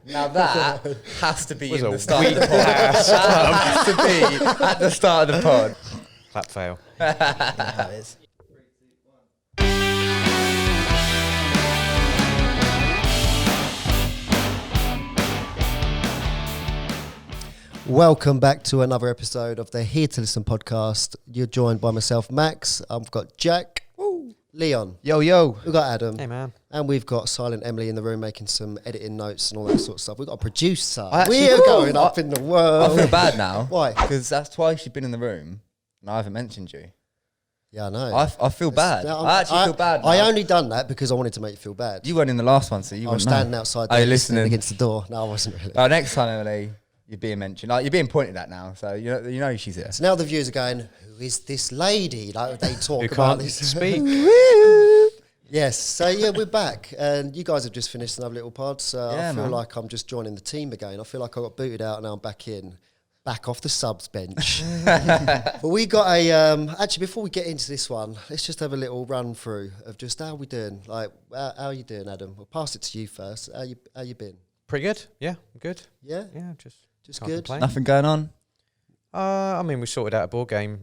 Now that has to be Was in a the start of the weak pod. That has to be at the start of the pod. Clap fail. How it is. Welcome back to another episode of the Hear2Listen podcast. You're joined by myself, Max. I've got Jack, Leon, Yo. we've got Adam, Hey, man. and we've got Silent Emily in the room making some editing notes and all that sort of stuff. We've got a producer. Actually- We're going up in the world. I feel bad now. Why? Because that's twice you've been in the room and I haven't mentioned you. Yeah, I know. I feel bad. Now, I actually feel bad now. I only done that because I wanted to make you feel bad. You weren't in the last one, so you I was wouldn't know. standing outside Are there you listening? against the door. No, I wasn't really. Next time, Emily, you're being mentioned. Like, you're being pointed at now, so you know she's here. So now the viewers are going, who is this lady? Like they talk Who about can't this. speak. Yes, so yeah, we're back. And you guys have just finished another little pod, so Yeah, I feel man. like I'm just joining the team again. I feel like I got booted out and now I'm back in. Back off the subs bench. But we got a, actually before we get into this one, let's just have a little run through of just how we doing. Like, how are you doing, Adam? We'll pass it to you first. How you been? Pretty good. Yeah, good. Yeah? Yeah, just can't good? complain. Nothing going on? I mean, we sorted out a board game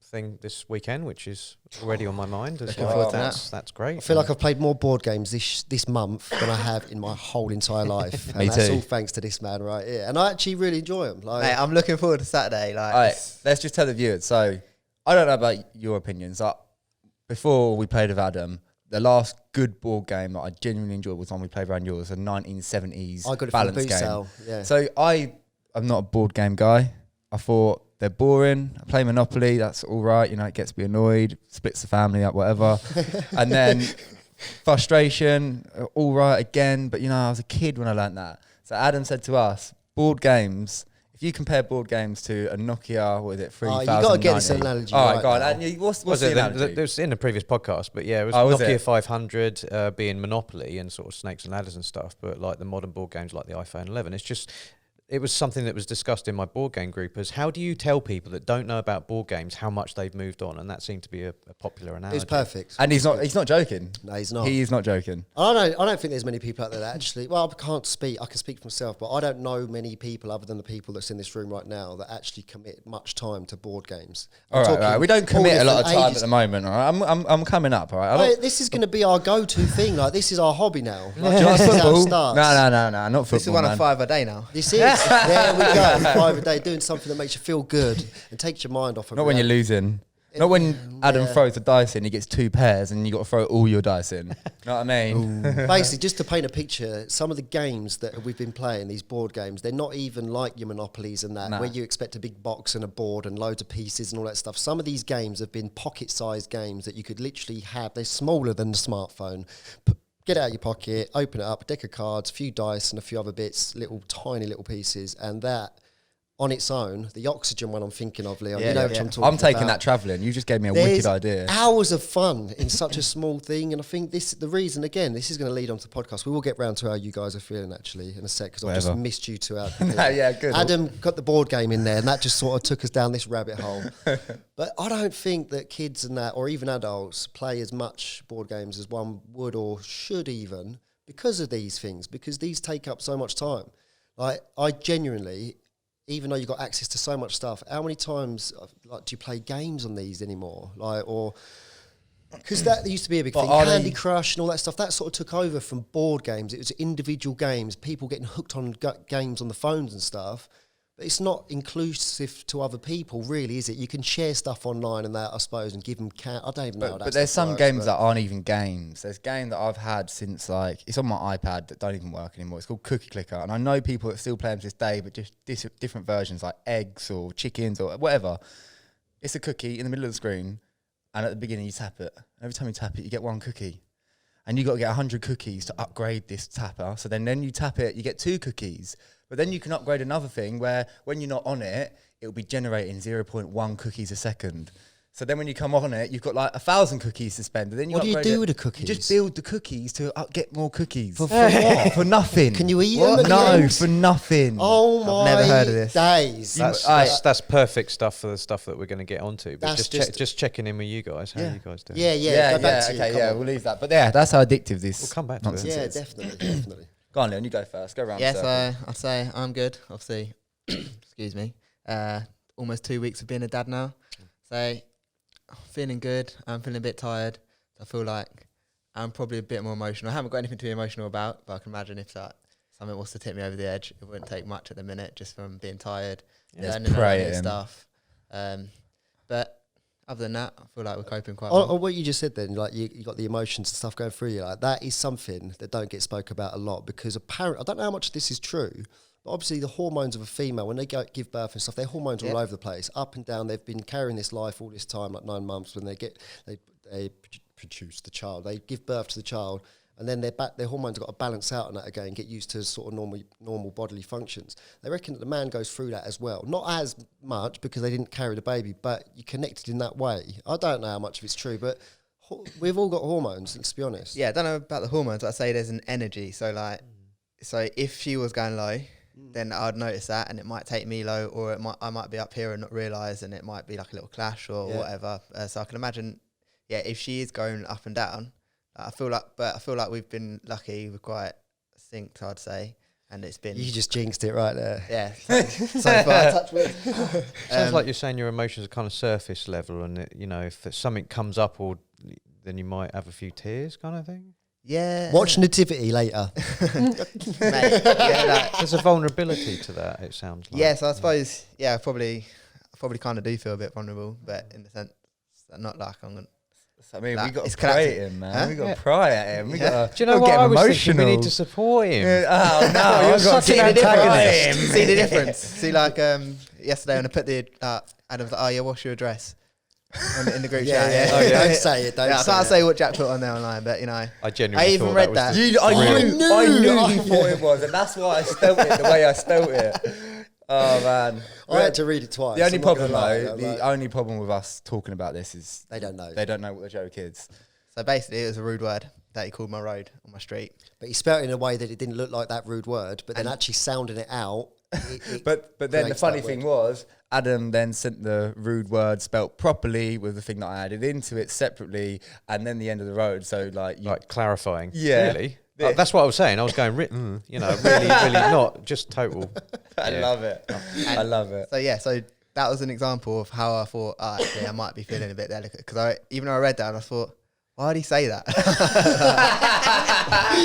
thing this weekend, which is already on my mind. As Looking well. forward to that. That's great. I feel like I've played more board games this month than I have in my whole entire life. And Me that's too. all thanks to this man right here. And I actually really enjoy them. Like, Mate, I'm looking forward to Saturday. Like, All right, let's just tell the viewers. So, I don't know about your opinions. Before we played with Adam, the last good board game that I genuinely enjoyed was one we played around yours, a 1970s I got it from the balance boot game. sale. Yeah. So I'm not a board game guy. I thought they're boring. I play Monopoly. That's all right. You know, it gets me annoyed, splits the family up, whatever. And then frustration, all right again. But, you know, I was a kid when I learnt that. So Adam said to us, board games, if you compare board games to a Nokia, what is it, 3090? you got to get this analogy All right right, go on. now. And what's was the it? analogy? It was in the previous podcast, but yeah, it was Oh, was Nokia it? 500 being Monopoly and sort of snakes and ladders and stuff. But like the modern board games, like the iPhone 11, it's just. It was something that was discussed in my board game group as how do you tell people that don't know about board games how much they've moved on? And that seemed to be a popular analogy. It was perfect. And he's not joking. No, he's not. He is not joking. I don't think there's many people out there that actually, well, I can speak for myself, but I don't know many people other than the people that's in this room right now that actually commit much time to board games. All right. We don't commit a lot of different time ages. at the moment. All right, I'm coming up. All right. Mate, this is going to be our go-to thing. Like, this is our hobby now. Like, Do you like this is how it football? starts. No, not football. this is one man. of 5 a day now. This is. There we go. 5 a day, doing something that makes you feel good and takes your mind off of Not when you're losing. Not when Adam throws the dice in, he gets 2 pairs and you got to throw all your dice in. Know what I mean? Basically, just to paint a picture, some of the games that we've been playing, these board games, they're not even like your Monopolies and that, Nah. where you expect a big box and a board and loads of pieces and all that stuff. Some of these games have been pocket-sized games that you could literally have. They're smaller than the smartphone. Get it out of your pocket, open it up, a deck of cards, a few dice and a few other bits, tiny little pieces, and that on its own, the oxygen one I'm thinking of, Leon, you know which I'm talking I'm taking about. that travelling. You just gave me a There's wicked idea. hours of fun in such a small thing, and I think the reason, again, this is going to lead on to the podcast. We will get round to how you guys are feeling actually in a sec, because I just Whatever. missed you two out. No, yeah, good. Adam got the board game in there, and that just sort of took us down this rabbit hole. But I don't think that kids and that, or even adults, play as much board games as one would or should even, because of these things, because these take up so much time. Like, I genuinely, even though you've got access to so much stuff, how many times do you play games on these anymore? Because that used to be a big But thing. are Candy they- Crush and all that stuff, that sort of took over from board games. It was individual games, people getting hooked on games on the phones and stuff. But it's not inclusive to other people, really, is it? You can share stuff online and that, I suppose, and give them I don't even know how that But there's stuff some works, games but- that aren't even games. There's a game that I've had since, like, it's on my iPad that don't even work anymore. It's called Cookie Clicker. And I know people that still play them to this day, but just different versions, like eggs or chickens or whatever. It's a cookie in the middle of the screen, and at the beginning you tap it. Every time you tap it, you get 1 cookie. And you got to get 100 cookies to upgrade this tapper. So then you tap it, you get 2 cookies. But then you can upgrade another thing where when you're not on it, it'll be generating 0.1 cookies a second. So then when you come on it, you've got like 1,000 cookies to spend. And then What do you upgrade do it. with the cookies? You just build the cookies to get more cookies. For what? For nothing. Can you eat them? at the No, end? for nothing. Oh my never heard of this. days. That's perfect stuff for the stuff that we're going to get onto. But That's just checking in with you guys. How are you guys doing? Yeah. Go back to you, okay, come yeah, on. we'll leave that. But yeah, that's how addictive this. We'll come back to nonsense it. Yeah, is. definitely. Go on, Leon, you go first. Go around. Yeah, the so circle. I'd say I'm good. Obviously, excuse me. Almost 2 weeks of being a dad now. So I'm feeling good. I'm feeling a bit tired. I feel like I'm probably a bit more emotional. I haven't got anything to be emotional about, but I can imagine if something was to tip me over the edge, it wouldn't take much at the minute, just from being tired, learning a lot pray of at new him. stuff. But other than that, I feel like we're coping quite well. On what you just said then, like you got the emotions and stuff going through you, like that is something that don't get spoke about a lot, because apparently, I don't know how much this is true, but obviously the hormones of a female, when they give birth and stuff, their hormones are all over the place, up and down. They've been carrying this life all this time, like 9 months. When they produce the child, they give birth to the child, and then their hormones have got to balance out on that again, get used to sort of normal bodily functions. They reckon that the man goes through that as well. Not as much because they didn't carry the baby, but you're connected in that way. I don't know how much of it's true, but we've all got hormones, let's be honest. Yeah, I don't know about the hormones, but I'd say there's an energy. So so if she was going low, then I'd notice that, and it might take me low, or I might be up here and not realise, and it might be like a little clash or whatever. So I can imagine, if she is going up and down, I feel like we've been lucky. We're quite synced, I'd say, and it's been. You just jinxed it right there. Yeah. So far, touch wood. Sounds like you're saying your emotions are kind of surface level, and if something comes up, then you might have a few tears, kind of thing. Yeah. Watch Nativity later. Mate, There's a vulnerability to that. It sounds like. yeah. So I suppose, I probably kind of do feel a bit vulnerable, but in the sense that not like I'm gonna. I mean, Nah, we got it's to pray collapsing. at him, man. Huh? We got to pry at him. We got Do you know what? get I him was thinking emotional. we need to support him. Oh no, You're I've got such to an antagonist. See the difference. See, like yesterday when I put the Adam's like, oh yeah, what's your address? In the group chat. Yeah. Oh, yeah. Don't say it. I can't say what Jack put on there online, but I genuinely I even thought read that. that. Was I knew he thought it was, and that's why I spelt it the way I spelt it. Oh man, I had to read it twice. The only I'm not problem gonna lie, though, I'm the like, only problem with us talking about this is they don't know. they don't know what the joke is. So basically, it was a rude word that he called my road on my street. But he spelt it in a way that it didn't look like that rude word, but then actually sounding it out. But then the creates funny that thing word. was, Adam then sent the rude word spelt properly with the thing that I added into it separately, and then the end of the road. So like, like clarifying. Yeah. Really? Yeah. That's what I was saying. I was going, really, really not just total. I love it. I love it. So that was an example of how I thought, actually, I might be feeling a bit delicate. Because even though I read that, I thought, why did he say that?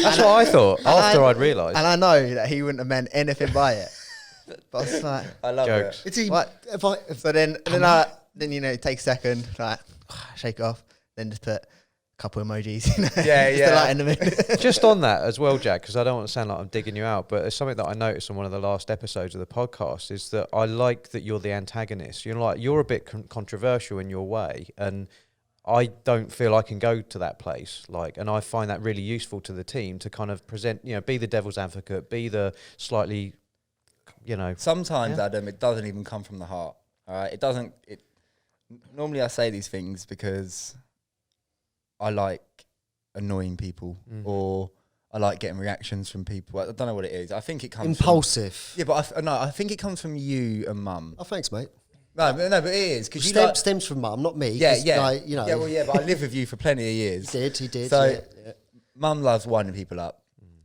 That's what I thought after I'd realised. And I know that he wouldn't have meant anything by it. But I was like, I love Jokes. it. It's even, what? So then take a second, like, shake it off, then just put a couple emojis, just to lighten the mood. Just on that as well, Jack, because I don't want to sound like I'm digging you out, but it's something that I noticed on one of the last episodes of the podcast is that I like that you're the antagonist. You're a bit controversial in your way, and I don't feel I can go to that place. And I find that really useful to the team to kind of present, be the devil's advocate, be the slightly, Sometimes, Adam, it doesn't even come from the heart. All right, it doesn't. Normally, I say these things because I like annoying people, or I like getting reactions from people. I don't know what it is. I think it comes impulsive. From, but I think it comes from you and Mum. Oh, thanks, mate. No, but it is because Stems from Mum, not me. Yeah. Like, But I lived with you for plenty of years. He did. So, yeah. Mum loves winding people up.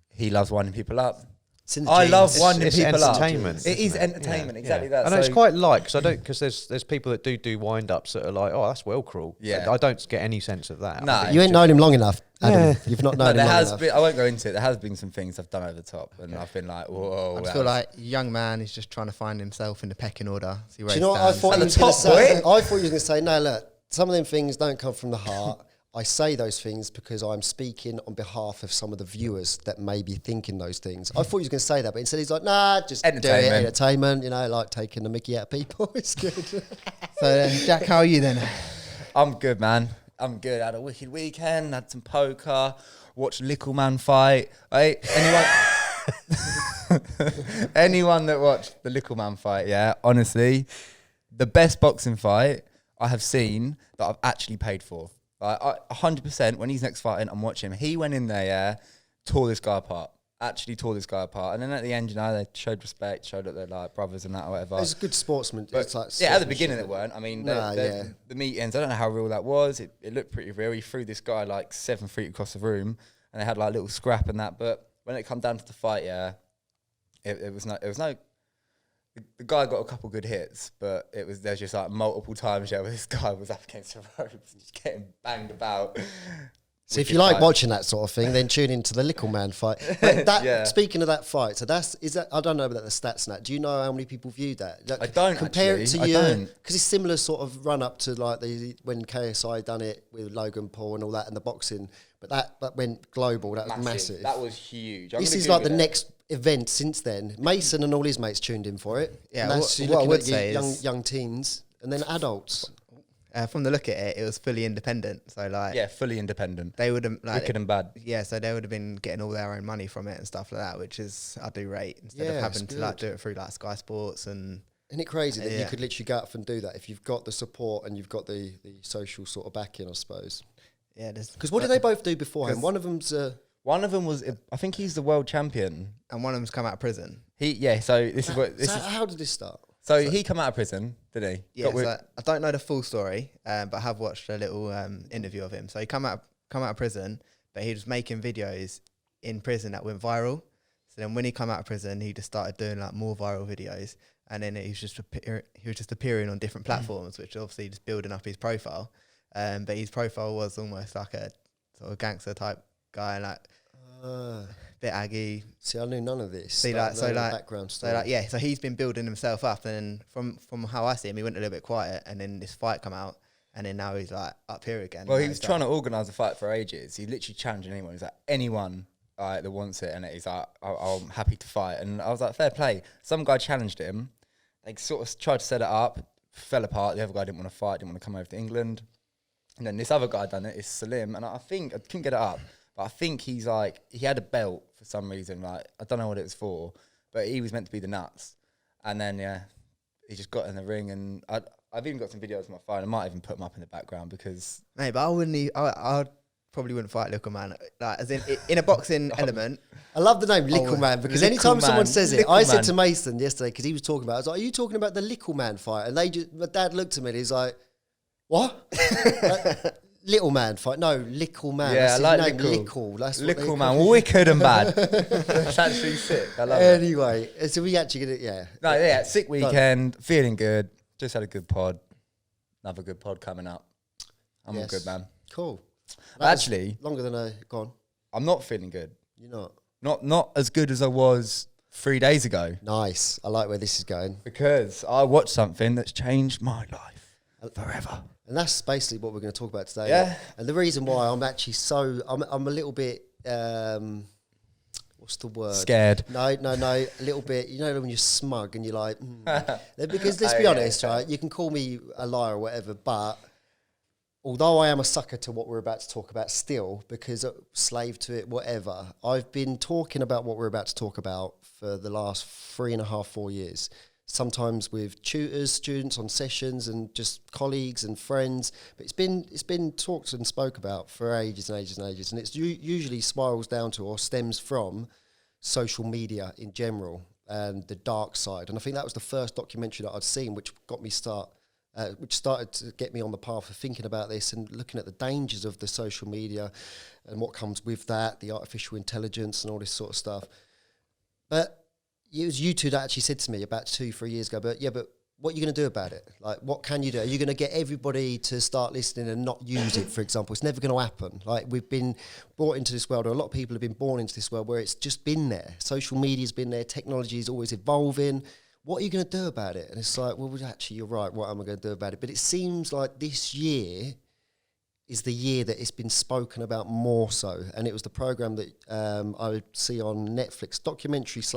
He loves winding people up. It's in the I genes. love winding It's people up. entertainment, It is isn't it? entertainment, Yeah, exactly yeah. that. And it's quite because there's people that do wind ups that are like, oh, that's well cruel. Yeah. I don't get any sense of that. No. You ain't known him long enough, Adam. You've not known him there long has enough. been. I won't go into it. There has been some things I've done over the top, and I've been like, whoa. I just feel like young man is just trying to find himself in the pecking order. See where Do he you know what I stands. thought At you the was going to top, say? I thought you was going to say, no, look, some of them things don't come from the heart. I say those things because I'm speaking on behalf of some of the viewers that may be thinking those things. I thought he was going to say that, but instead he's like, nah, just do it. Entertainment, like taking the mickey out of people. It's good. So Jack, how are you then? I'm good, man. I'm good. Had a wicked weekend. Had some poker. Watched Little Man fight. Hey, anyone that watched the Little Man fight, honestly, the best boxing fight I have seen that I've actually paid for. Like 100%. When he's next fighting, I'm watching him. He went in there, yeah, tore this guy apart. Actually tore this guy apart. And then at the end, you know, they showed respect, showed that they're like brothers and that or whatever. It's a good sportsman. But it's like yeah, at the beginning it weren't. I mean, yeah. the meetings, I don't know how real that was. It looked pretty real. He threw this guy like 7 feet across the room, and they had like a little scrap and that. But when it come down to the fight, yeah, it was no. The guy got a couple good hits, but there's just like multiple times where this guy was up against the ropes, just getting banged about. So if you like watching that sort of thing, then tune into the Little Man fight. But that, speaking of that fight, so I don't know about the stats and that. Do you know how many people viewed that? Like, I don't compare actually. it to I you, don't. because it's similar sort of run up to like when KSI done it with Logan Paul and all that and the boxing. But that went global. That was massive. That was huge. This is like the next event since then. Mason and all his mates tuned in for it. Yeah, and what I would say is young teens and then adults. From the look at it, it was fully independent. So like, yeah, fully independent. they would have like Wicked and bad. Yeah, so they would have been getting all their own money from it and stuff like that, which is I do rate instead of having to like do it through like Sky Sports and. Isn't it crazy that you could literally go up and do that if you've got the support and you've got the social sort of backing, I suppose. Yeah, because what did they both do beforehand? One of them was, I think he's the world champion, and one of them's come out of prison. So this is what how did this start? So he come out of prison, did he? Yeah, so I don't know the full story, but I have watched a little interview of him. So he come out of prison, but he was making videos in prison that went viral. So then when he come out of prison, he just started doing like more viral videos, and then he was just appearing on different platforms, which obviously just building up his profile. But his profile was almost like a sort of gangster type guy, like bit aggy. See, I knew none of this. So background story. So he's been building himself up, and then from how I see him, he went a little bit quiet, and then this fight come out, and then now he's like up here again. Well, he was trying to organise a fight for ages. He literally challenging anyone. He's like, anyone that wants it, and he's like, I'm happy to fight. And I was like, fair play. Some guy challenged him. They sort of tried to set it up, fell apart. The other guy didn't want to fight, didn't want to come over to England. And then this other guy done it, is Salim, and I think, I couldn't get it up, but I think he's like, he had a belt for some reason, like, I don't know what it was for, but he was meant to be the nuts. And then, yeah, he just got in the ring, and I've even got some videos on my phone. I might even put them up in the background because... Mate, but I probably wouldn't fight Little Man, like, as in a boxing element. I love the name Little Man, because anytime someone says it, I said to Mason yesterday, because he was talking about it, I was like, are you talking about the Little Man fight? And my dad looked at me and he's like, what? Little Man fight? No, Little Man. Yeah, that's I like his name. Lickle. That's Lickle Man, wicked and bad. That's actually sick. I love it. Anyway, so we actually get it, No, yeah, sick weekend, feeling good. Just had a good pod. Another good pod coming up. I'm all good, man. Cool. Actually, longer than gone. I'm not feeling good. You're not? Not as good as I was 3 days ago. Nice. I like where this is going. Because I watched something that's changed my life forever. And that's basically what we're going to talk about today. Yeah. And the reason why I'm actually I'm a little bit, what's the word? Scared. No, a little bit. You know when you're smug and you're like, because let's be honest, right? You can call me a liar or whatever, but although I am a sucker to what we're about to talk about still, because slave to it, whatever, I've been talking about what we're about to talk about for the last 3.5, 4 years. Sometimes with tutors, students on sessions, and just colleagues and friends. But it's been talked and spoke about for ages and ages and ages, and it's usually spirals down to or stems from social media in general and the dark side. And I think that was the first documentary that I'd seen, which started to get me on the path of thinking about this and looking at the dangers of the social media and what comes with that, the artificial intelligence and all this sort of stuff. But it was you two that actually said to me about 2-3 years ago, but what are you going to do about it? Like, what can you do? Are you going to get everybody to start listening and not use it, for example? It's never going to happen. Like, we've been brought into this world, or a lot of people have been born into this world where it's just been there. Social media's been there. Technology is always evolving. What are you going to do about it? And it's like, well, actually, you're right. What am I going to do about it? But it seems like this year is the year that it's been spoken about more so. And it was the program that I would see on Netflix, documentary /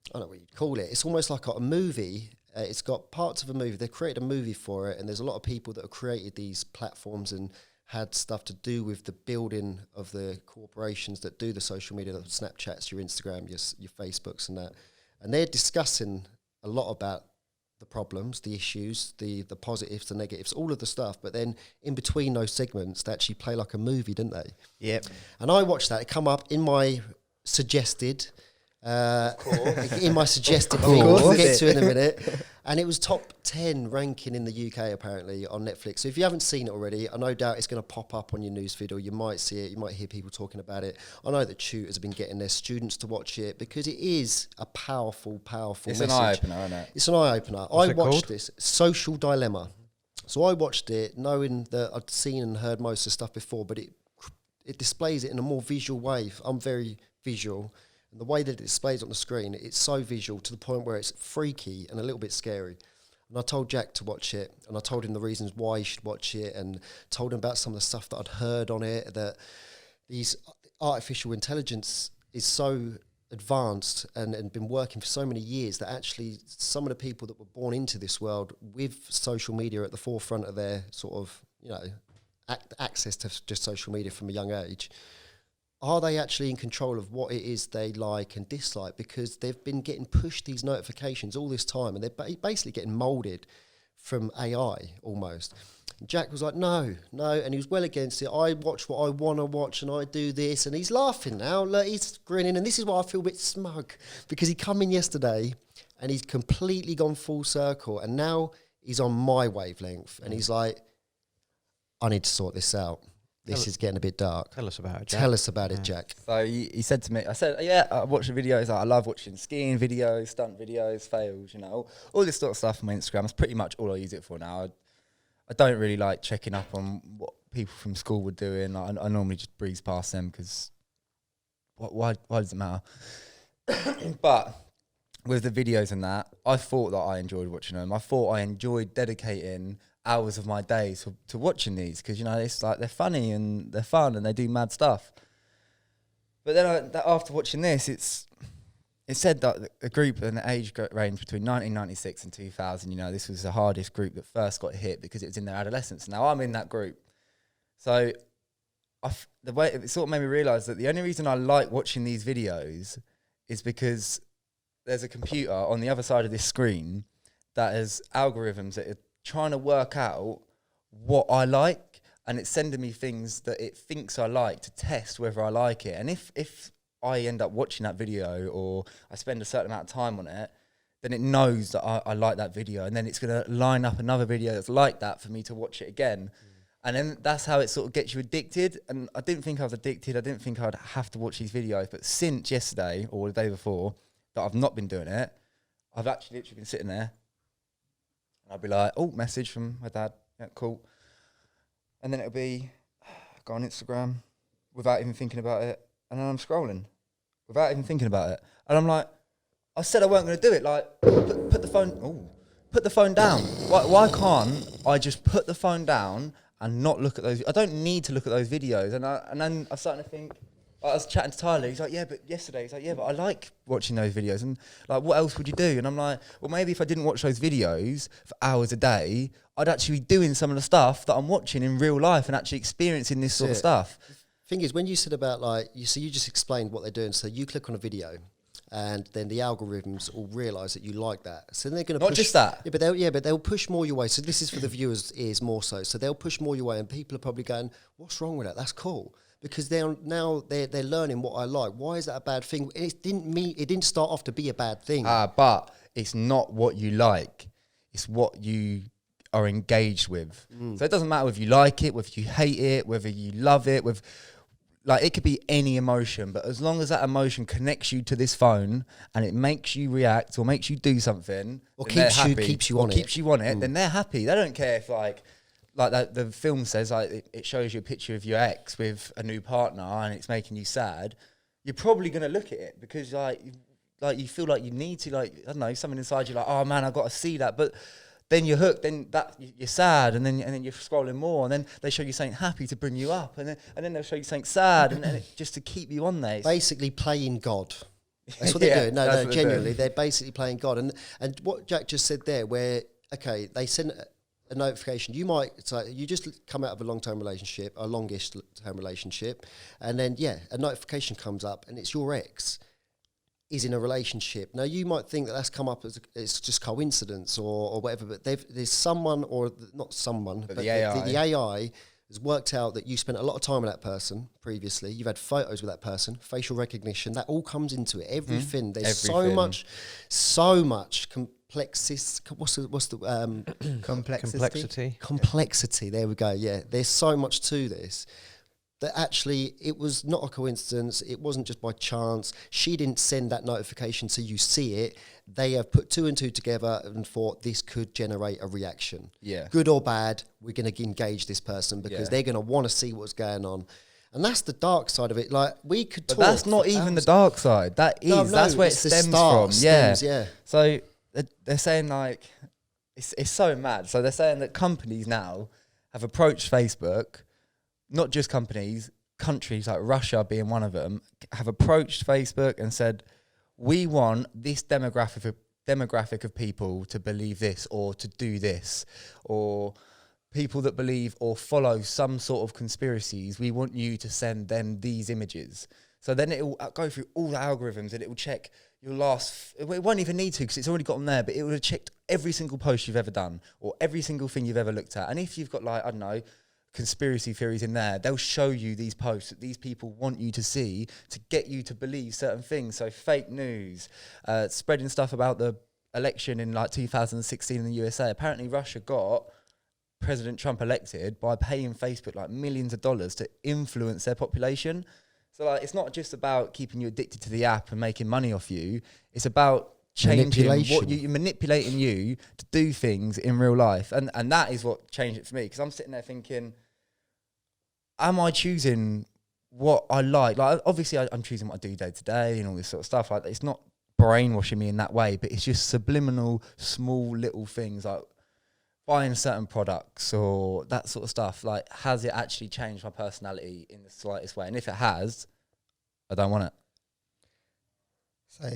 I don't know what you'd call it. It's almost like a movie. It's got parts of a movie. They've created a movie for it, and there's a lot of people that have created these platforms and had stuff to do with the building of the corporations that do the social media, the Snapchats, your Instagram, your Facebooks and that. And they're discussing a lot about the problems, the issues, the positives, the negatives, all of the stuff. But then in between those segments, they actually play like a movie, didn't they? Yep. And I watched that. It come up in my suggested, in my suggested thing. We'll get to it in a minute. And it was top 10 ranking in the UK apparently on Netflix. So if you haven't seen it already, I no doubt it's going to pop up on your newsfeed, or you might see it. You might hear people talking about it. I know that tutors have been getting their students to watch it because it is a powerful It's message. an eye opener, isn't it? It's an eye opener. What's I it watched called? this Social Dilemma. So I watched it knowing that I'd seen and heard most of the stuff before, but it displays it in a more visual way. I'm very visual. And the way that it displays on the screen, it's so visual to the point where it's freaky and a little bit scary. And I told Jack to watch it, and I told him the reasons why he should watch it, and told him about some of the stuff that I'd heard on it, that these artificial intelligence is so advanced and been working for so many years that actually some of the people that were born into this world with social media at the forefront of their sort of, access to just social media from a young age, are they actually in control of what it is they like and dislike? Because they've been getting pushed these notifications all this time, and they're basically getting moulded from AI almost. And Jack was like, no, and he was well against it. I watch what I want to watch, and I do this, and he's laughing now. Look, he's grinning, and this is why I feel a bit smug, because he come in yesterday, and he's completely gone full circle, and now he's on my wavelength, and he's like, I need to sort this out. This is getting a bit dark. Tell us about it, Jack. Tell us about it, Jack. So he said to me, I said, yeah, I watch the videos. I love watching skiing videos, stunt videos, fails, all this sort of stuff on my Instagram. That's pretty much all I use it for now. I don't really like checking up on what people from school were doing. I normally just breeze past them because why does it matter? But with the videos and that, I thought that I enjoyed watching them. I thought I enjoyed dedicating hours of my day to watching these because, it's like they're funny and they're fun and they do mad stuff. But then after watching this, it said that a group in the age range between 1996 and 2000, this was the hardest group that first got hit because it was in their adolescence. Now I'm in that group. So the way it sort of made me realise that the only reason I like watching these videos is because there's a computer on the other side of this screen that has algorithms that are trying to work out what I like, and it's sending me things that it thinks I like to test whether I like it. And if I end up watching that video or I spend a certain amount of time on it, then it knows that I like that video, and then it's going to line up another video that's like that for me to watch it again. And then that's how it sort of gets you addicted. And I didn't think I was addicted. I didn't think I'd have to watch these videos. But since yesterday or the day before that I've not been doing it, I've actually literally been sitting there and I'll be like, oh, message from my dad. Yeah, cool. And then it'll be, go on Instagram without even thinking about it. And then I'm scrolling without even thinking about it. And I'm like, I said I weren't going to do it. Like, put the phone down. Why can't I just put the phone down and not look at those? I don't need to look at those videos. And then I started to think, I was chatting to Tyler, he's like, yeah, but yesterday, he's like, yeah, but I like watching those videos. And like, what else would you do? And I'm like, well, maybe if I didn't watch those videos for hours a day, I'd actually be doing some of the stuff that I'm watching in real life and actually experiencing this sort of stuff. Thing is, when you said about you just explained what they're doing. So you click on a video, and then the algorithms will realise that you like that. So then they're going to Not just that. Yeah, but they'll push more your way. So this is for the viewers' ears more so. So they'll push more your way, and people are probably going, "What's wrong with that? That's cool." Because they're learning what I like. Why is that a bad thing? It didn't start off to be a bad thing. But it's not what you like. It's what you are engaged with. So it doesn't matter whether you like it, whether you hate it, whether you love it, it could be any emotion, but as long as that emotion connects you to this phone and it makes you react or makes you do something, or keeps you on it, then they're happy. They don't care if like that the film says it shows you a picture of your ex with a new partner and it's making you sad. You're probably gonna look at it because like you feel like you need to, I don't know, something inside you like, oh man, I got to see that, but then you're hooked. Then you're sad, and then you're scrolling more, and then they show you something happy to bring you up, and then they'll show you something sad, and just to keep you on there. Basically, playing God. That's what they're doing. No, genuinely, they're basically playing God. And what Jack just said there, where they send a notification. You just come out of a long-term relationship, a longish term relationship, and then a notification comes up, and it's your ex. is in a relationship. Now, you might think that that's come up as it's just coincidence or whatever, but there's someone, or not someone, but the AI. The AI has worked out that you spent a lot of time with that person previously. You've had photos with that person, facial recognition, that all comes into it. Everything. There's so much complexity. What's the Complexity. Complexity. There we go. Yeah, there's so much to this that actually it was not a coincidence. It wasn't just by chance. She didn't send that notification so you see it. They have put 2 and 2 together and thought this could generate a reaction. Yeah. Good or bad, we're going to engage this person because they're going to want to see what's going on. And that's the dark side of it. Like, we could talk. But that's not even the dark side. That is. No, that's where it stems from. Yeah. So they're saying, like, it's so mad. So they're saying that companies now have approached Facebook, not just companies, countries like Russia being one of them, have approached Facebook and said, we want this demographic of people to believe this or to do this, or people that believe or follow some sort of conspiracies. We want you to send them these images. So then it will go through all the algorithms and it will check your last... It won't even need to because it's already got them there, but it will have checked every single post you've ever done or every single thing you've ever looked at. And if you've got, like, I don't know, conspiracy theories in there, they'll show you these posts that these people want you to see to get you to believe certain things. So fake news, spreading stuff about the election in like 2016 in the USA. Apparently Russia got President Trump elected by paying Facebook like millions of dollars to influence their population. So like, it's not just about keeping you addicted to the app and making money off you. It's about changing what you're manipulating you to do things in real life. And that is what changed it for me, because I'm sitting there thinking, am I choosing what I like? Like, obviously I'm choosing what I do day to day and all this sort of stuff. Like, it's not brainwashing me in that way, but it's just subliminal, small little things like buying certain products or that sort of stuff. Like, has it actually changed my personality in the slightest way? And if it has, I don't want it. So,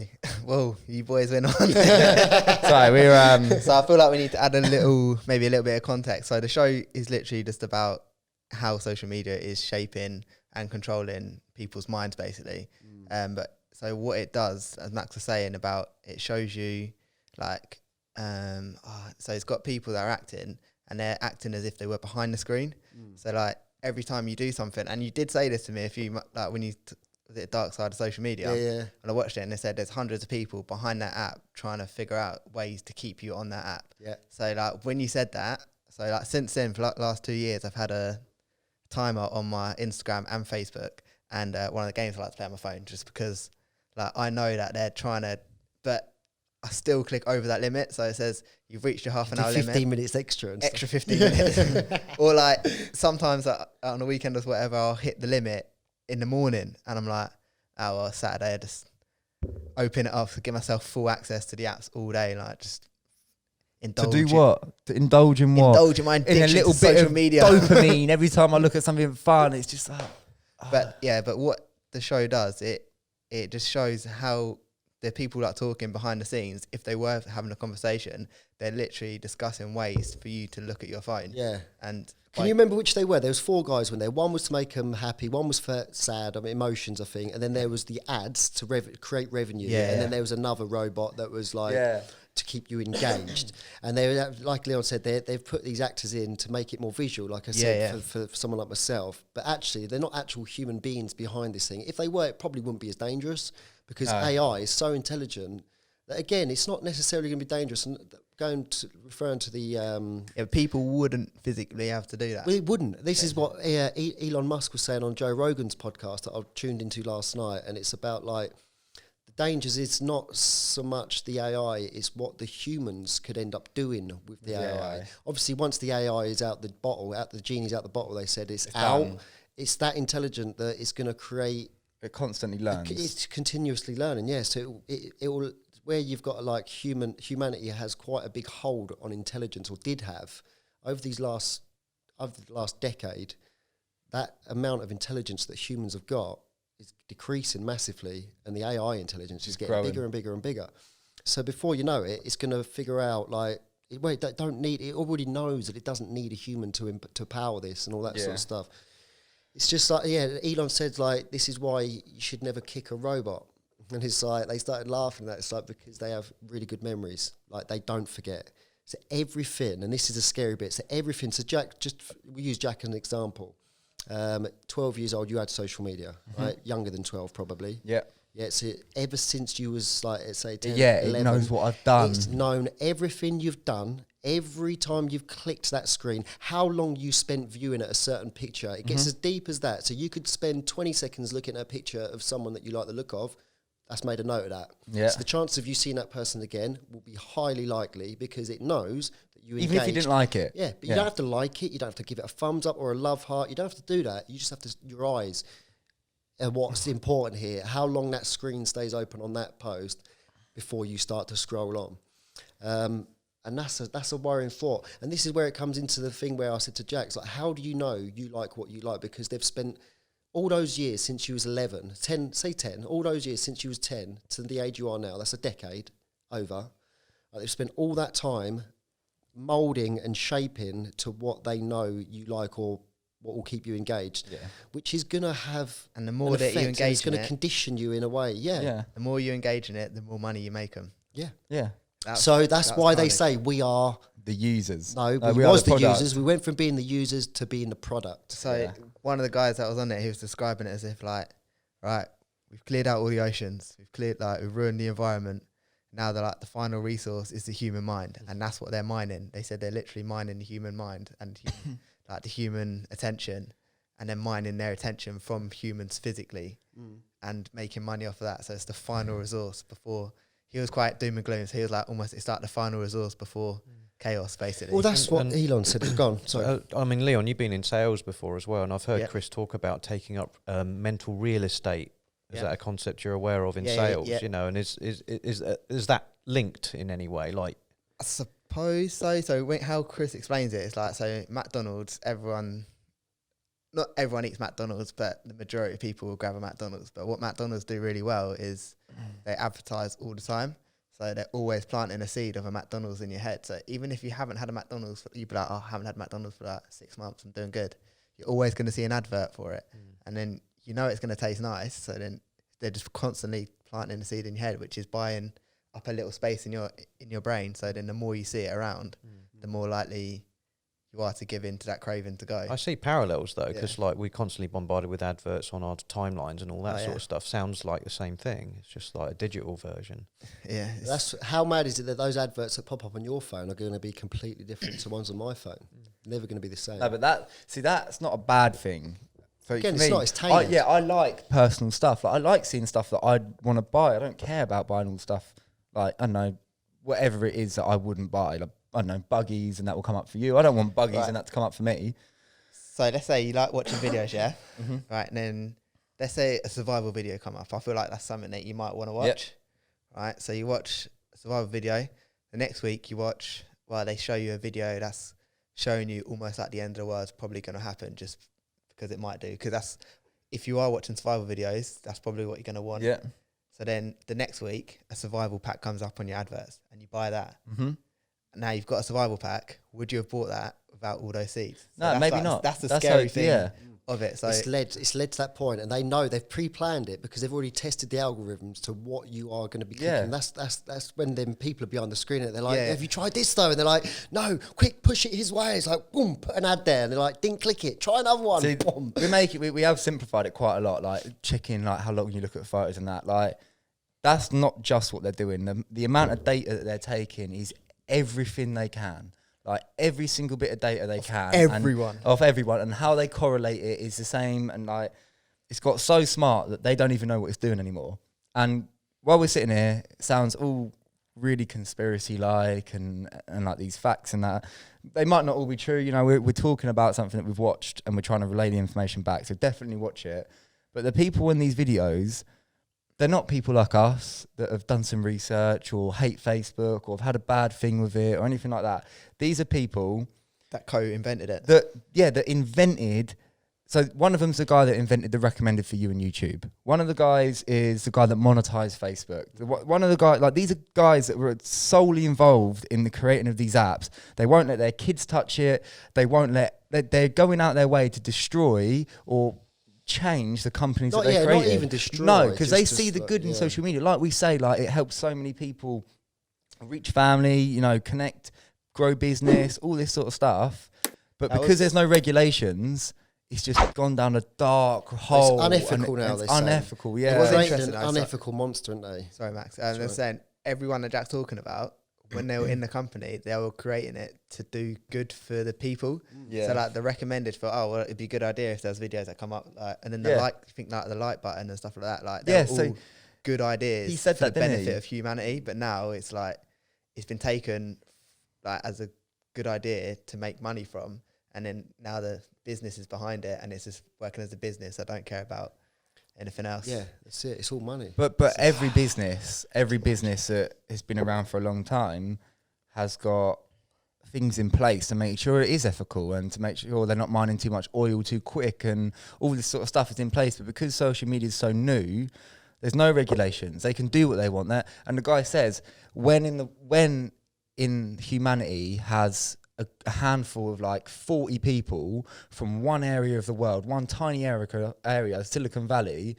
well, you boys went on. Sorry, we were... So I feel like we need to add maybe a little bit of context. So the show is literally just about how social media is shaping and controlling people's minds, basically. But so what it does, as Max was saying about, it shows you like, so it's got people that are acting and they're acting as if they were behind the screen. So like every time you do something, and you did say this to me like when you, the dark side of social media, and I watched it and they said there's hundreds of people behind that app trying to figure out ways to keep you on that app. So like when you said that, so like since then for like last 2 years, I've had a timer on my Instagram and Facebook, and one of the games I like to play on my phone, just because like I know that they're trying to, but I still click over that limit. So it says you've reached your half an hour 15 limit. minutes extra. And extra 15 minutes. Or like sometimes on the weekend or whatever, I'll hit the limit in the morning and I'm like, oh, well, Saturday I just open it up to give myself full access to the apps all day. Like just indulge. To do what? To indulge in what? Indulge in my addiction in a little to bit social of media. dopamine every time I look at something fun. It's just... But what the show does, it just shows how the people that are talking behind the scenes, if they were having a conversation, they're literally discussing ways for you to look at your phone. And can you remember which they were? There was 4 guys when there. One was to make them happy, one was for sad, emotions, I think, and then there was the ads to create revenue, and then there was another robot that was like to keep you engaged. And they, like Leon said, they've put these actors in to make it more visual, like I said, for someone like myself. But actually, they're not actual human beings behind this thing. If they were, it probably wouldn't be as dangerous, because AI is so intelligent that, again, it's not necessarily going to be dangerous. And referring to the... people wouldn't physically have to do that. Well, it wouldn't. This is what Elon Musk was saying on Joe Rogan's podcast that I tuned into last night, and it's about, like, the dangers is not so much the AI, it's what the humans could end up doing with the AI. Obviously, once the AI is out the bottle, the genie's out the bottle, they said it's out. Done. It's that intelligent that it's going to create... It constantly learns. It's continuously learning, So it will... Where you've got like humanity has quite a big hold on intelligence, or did have over the last decade, that amount of intelligence that humans have got is decreasing massively, and the AI intelligence is getting growing bigger and bigger and bigger. So before you know it, it's going to figure out like, wait, it already knows that it doesn't need a human to power this and all that sort of stuff. It's just like, Elon said, like, this is why you should never kick a robot. And it's like, they started laughing at that. It's like, because they have really good memories. Like, they don't forget. So everything, and this is a scary bit, so everything, so Jack, we use Jack as an example. 12 years old, you had social media, right? Younger than 12 probably. Yeah. Yeah, so ever since you was like, let's say 10, Yeah, 11, it knows what I've done. It's known everything you've done, every time you've clicked that screen, how long you spent viewing at a certain picture. It gets as deep as that. So you could spend 20 seconds looking at a picture of someone that you like the look of. That's made a note of that. Yeah. So the chance of you seeing that person again will be highly likely because it knows that you engaged. Even if you didn't like it. Yeah, but you don't have to like it. You don't have to give it a thumbs up or a love heart. You don't have to do that. You just have to, your eyes. And what's important here, how long that screen stays open on that post before you start to scroll on. And that's a worrying thought. And this is where it comes into the thing where I said to Jack, it's like, how do you know you like what you like? Because they've spent all those years since you was 11, 10, say 10, all those years since you was 10 to the age you are now, that's a decade over. They've spent all that time moulding and shaping to what they know you like or what will keep you engaged, which is going to have and the more that you engage it's going to condition you in a way. The more you engage in it, the more money you make them. That's why they say we are the users. No, we we are was the the product. users. We went from being the users to being the product. So one of the guys that was on it, he was describing it as if like, right, we've cleared out all the oceans, we've ruined the environment. Now they're like, the final resource is the human mind, and that's what they're mining. They said they're literally mining the human mind and like the human attention, and then mining their attention from humans physically and making money off of that. So it's the final resource before. He was quite doom and gloom. So he was like, almost, it's like the final resource before chaos, basically. Well, that's what Elon said. It's gone. Sorry. I mean, Leon, you've been in sales before as well, and I've heard Chris talk about taking up mental real estate. Is that a concept you're aware of in sales? You know, and is that linked in any way? Like, I suppose so. So how Chris explains it is like, so McDonald's, not everyone eats McDonald's, but the majority of people will grab a McDonald's. But what McDonald's do really well is they advertise all the time. So they're always planting a seed of a McDonald's in your head. So even if you haven't had a McDonald's, you'd be like, oh, I haven't had McDonald's for like 6 months, I'm doing good. You're always going to see an advert for it. And then you know it's going to taste nice. So then they're just constantly planting a seed in your head, which is buying up a little space in your brain. So then the more you see it around, the more likely you are to give in to that craving to go. I see parallels though, because like we're constantly bombarded with adverts on our timelines and all that sort of stuff. Sounds like the same thing. It's just like a digital version. Yeah. That's how mad is it that those adverts that pop up on your phone are going to be completely different to ones on my phone? Never going to be the same. No, but that's not a bad thing. So Again, for it's me, not. It's tailored. I like personal stuff. Like, I like seeing stuff that I'd want to buy. I don't care about buying all stuff. Like, I don't know, whatever it is that I wouldn't buy. Like, I don't know, buggies, and that will come up for you. I don't want buggies and that to come up for me. So let's say you like watching videos, right? And then let's say a survival video come up. I feel like that's something that you might want to watch, right? So you watch a survival video. The next week you watch, they show you a video that's showing you almost like the end of the world's probably going to happen, just because it might do. Because that's, if you are watching survival videos, that's probably what you're going to want. Yeah. So then the next week, a survival pack comes up on your adverts, and you buy that. Now you've got a survival pack. Would you have bought that without all those seeds? So No, maybe not. That's the scary thing of it. So it's led to that point, and they know they've pre-planned it because they've already tested the algorithms to what you are going to be clicking. That's when them people are behind the screen and they're like, have you tried this though? And they're like, no, quick, push it his way. It's like, boom, put an ad there. And they're like, didn't click it. Try another one. See, we have simplified it quite a lot, like checking like how long you look at photos and that. Like, that's not just what they're doing. The amount of data that they're taking is everything they can. Like, every single bit of data they can. Of everyone. And how they correlate it is the same. And like, it's got so smart that they don't even know what it's doing anymore. And while we're sitting here, it sounds all really conspiracy-like and like these facts and that. They might not all be true. You know, we're talking about something that we've watched and we're trying to relay the information back. So definitely watch it. But the people in these videos, they're not people like us that have done some research or hate Facebook or have had a bad thing with it or anything like that. These are people that co-invented it. That invented. So one of them's the guy that invented the recommended for you on YouTube. One of the guys is the guy that monetized Facebook. One of the guys, like, these are guys that were solely involved in the creating of these apps. They won't let their kids touch it. They're going out their way to destroy or change the companies Not- that they yeah, created. not even destroy, No, because they just see the like, good in yeah. social media. Like we say, like it helps so many people reach family, you know, connect, grow business, all this sort of stuff. But That because was- there's no regulations, it's just gone down a dark hole. unethical and now, it's they say. unethical, They've yeah. was created interesting, an I saw- unethical monster, aren't they? Sorry, Max. That's They're right. saying everyone that Jack's talking about, when they were in the company, they were creating it to do good for the people. Yeah. So like the recommended for, oh well, it'd be a good idea if there's videos that come up, like, and then the Yeah. the like button and stuff like that. Like Yeah, they're so all good ideas he said for that, the didn't benefit he? of humanity. But now it's like it's been taken like as a good idea to make money from, and then now the business is behind it, and it's just working as a business. I don't care about anything else. Yeah, that's it. It's all money. But every business that has been around for a long time has got things in place to make sure it is ethical and to make sure they're not mining too much oil too quick, and all this sort of stuff is in place. But because social media is so new, there's no regulations. They can do what they want there. And the guy says when in humanity has a handful of like 40 people from one area of the world, one tiny area, Silicon Valley,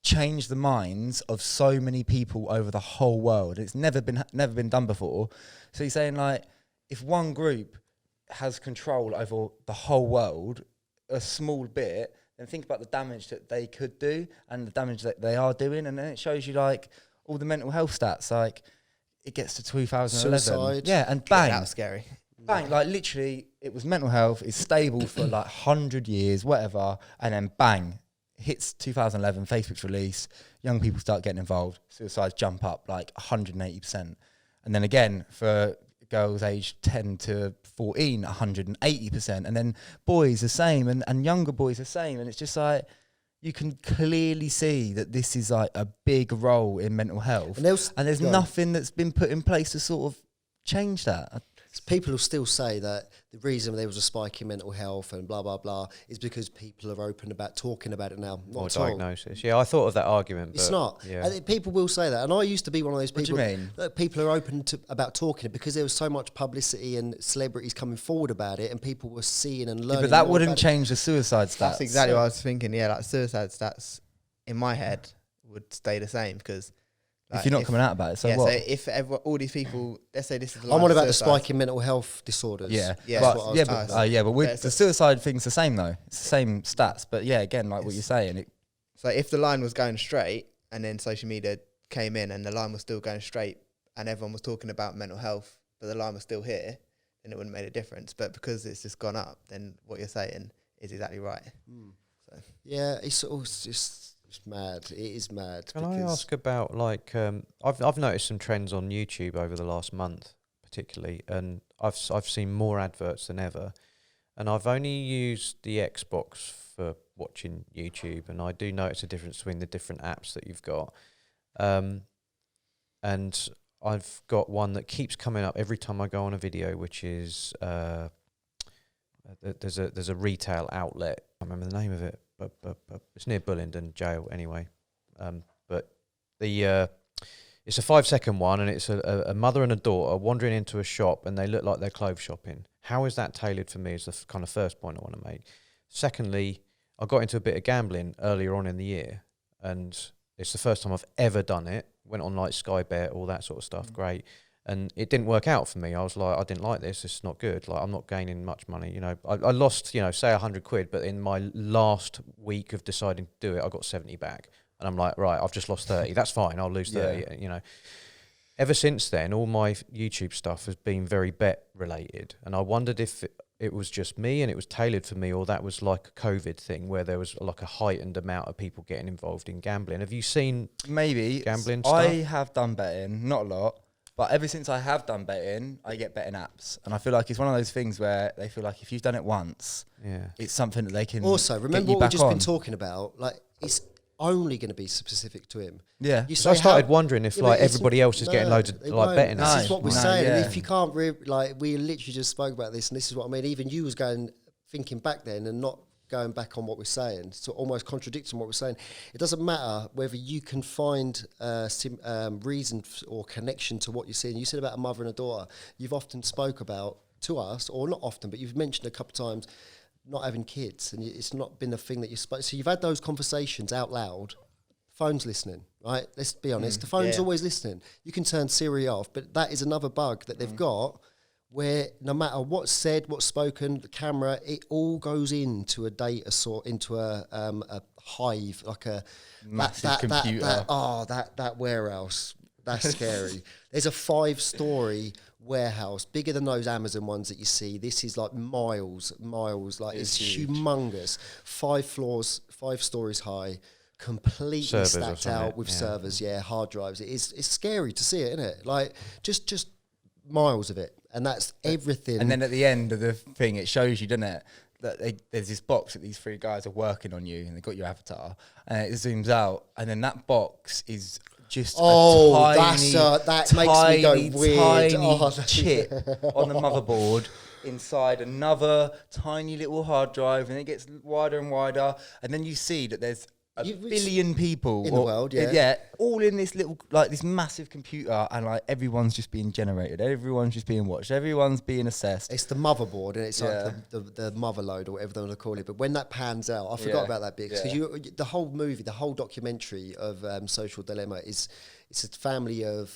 change the minds of so many people over the whole world. It's never been done before. So he's saying like, if one group has control over the whole world, a small bit, then think about the damage that they could do and the damage that they are doing. And then it shows you like all the mental health stats, like it gets to 2011. Suicide. Yeah, and Bang. bang. That was scary. Bang, like literally it was mental health, it's stable for like 100 years, whatever, and then bang, hits 2011, Facebook's release, young people start getting involved, suicides jump up like 180%. And then again, for girls aged 10 to 14, 180%. And then boys the same, and younger boys the same. And it's just like, you can clearly see that this is like a big role in mental health. And there's nothing that's been put in place to sort of change that. People will still say that the reason there was a spike in mental health and blah, blah, blah is because people are open about talking about it now. Not Or at all. diagnosis. Yeah, I thought of that argument. It's but not. Yeah. And people will say that. And I used to be one of those What do people you mean? that people are open to about talking it because there was so much publicity and celebrities coming forward about it and people were seeing and learning. But that more wouldn't about it. change the suicide stats. That's exactly what I was thinking. Yeah, like suicide stats in my head would stay the same because If you're not coming out about it, so yeah, what? so if all these people, let's say this is the I'm line on of about the suicides. spike in mental health disorders. Yeah, Yeah, That's what I but was yeah, talking but about. yeah, but with Yeah, so- the suicide thing's the same though. It's the same stats, but yeah, again, like what you're saying, it, So if the line was going straight and then social media came in and the line was still going straight and everyone was talking about mental health, but the line was still here, then it wouldn't have made a difference. But because it's just gone up, then what you're saying is exactly right. Yeah, it's all just mad. It is mad. Can I because ask about like I've noticed some trends on YouTube over the last month, particularly, and I've seen more adverts than ever, and I've only used the Xbox for watching YouTube, and I do notice a difference between the different apps that you've got, and I've got one that keeps coming up every time I go on a video, which is there's a retail outlet. I can't remember the name of it, but it's near Bullingdon Jail anyway. But the it's a 5-second one, and it's a mother and a daughter wandering into a shop, and they look like they're clothes shopping. How is that tailored for me? Is the kind of first point I want to make. Secondly, I got into a bit of gambling earlier on in the year, and it's the first time I've ever done it. Went on like Sky Bet, all that sort of stuff. Great. And it didn't work out for me. I was like, I didn't like this. It's not good. Like, I'm not gaining much money. You know, I lost, you know, say 100 quid, but in my last week of deciding to do it, I got 70 back. And I'm like, right, I've just lost 30. That's fine. I'll lose 30, you know. Ever since then, all my YouTube stuff has been very bet related. And I wondered if it was just me and it was tailored for me, or that was like a COVID thing where there was like a heightened amount of people getting involved in gambling. Have you seen maybe gambling I stuff? have done betting, not a lot. But ever since I have done betting, I get betting apps. And I feel like it's one of those things where they feel like if you've done it once, it's something that they can also, remember get you what we've back just on. been talking about? Like, it's only going to be specific to him. Yeah. You So I say started how- wondering if Yeah, but like it's- everybody else is getting loads of they like won't. betting This apps. is what we're No, saying. yeah. If you can't, like, we literally just spoke about this, and this is what I mean. Even you was thinking back then and not going back on what we're saying, so almost contradicting what we're saying. It doesn't matter whether you can find reason or connection to what you're seeing. You said about a mother and a daughter. You've often spoke about to us, or not often, but you've mentioned a couple of times not having kids, and it's not been a thing that you're supposed. So you've had those conversations out loud. Phone's listening, right? Let's be honest. The phone's always listening. You can turn Siri off, but that is another bug that they've got, where no matter what's said, what's spoken, the camera, it all goes into a data sort, into a hive, like a Massive computer. That warehouse. That's scary. There's a 5-story warehouse, bigger than those Amazon ones that you see. This is like miles, like it's humongous. 5 floors, 5 stories high, completely Servers stacked out with servers, hard drives. It's scary to see it, isn't it? Like just miles of it, and that's everything. And then at the end of the thing, it shows you, doesn't it, that there's this box that these 3 guys are working on you, and they've got your avatar, and it zooms out, and then that box is just that makes me go weird. Tiny chip on the motherboard inside another tiny little hard drive, and it gets wider and wider, and then you see that there's a billion people in the world, all in this little, like, this massive computer, and like everyone's just being generated, everyone's just being watched, everyone's being assessed. It's the motherboard, and it's like the mother load, or whatever they want to call it. But when that pans out, I forgot about that bit, because the whole movie, the whole documentary of Social Dilemma it's a family of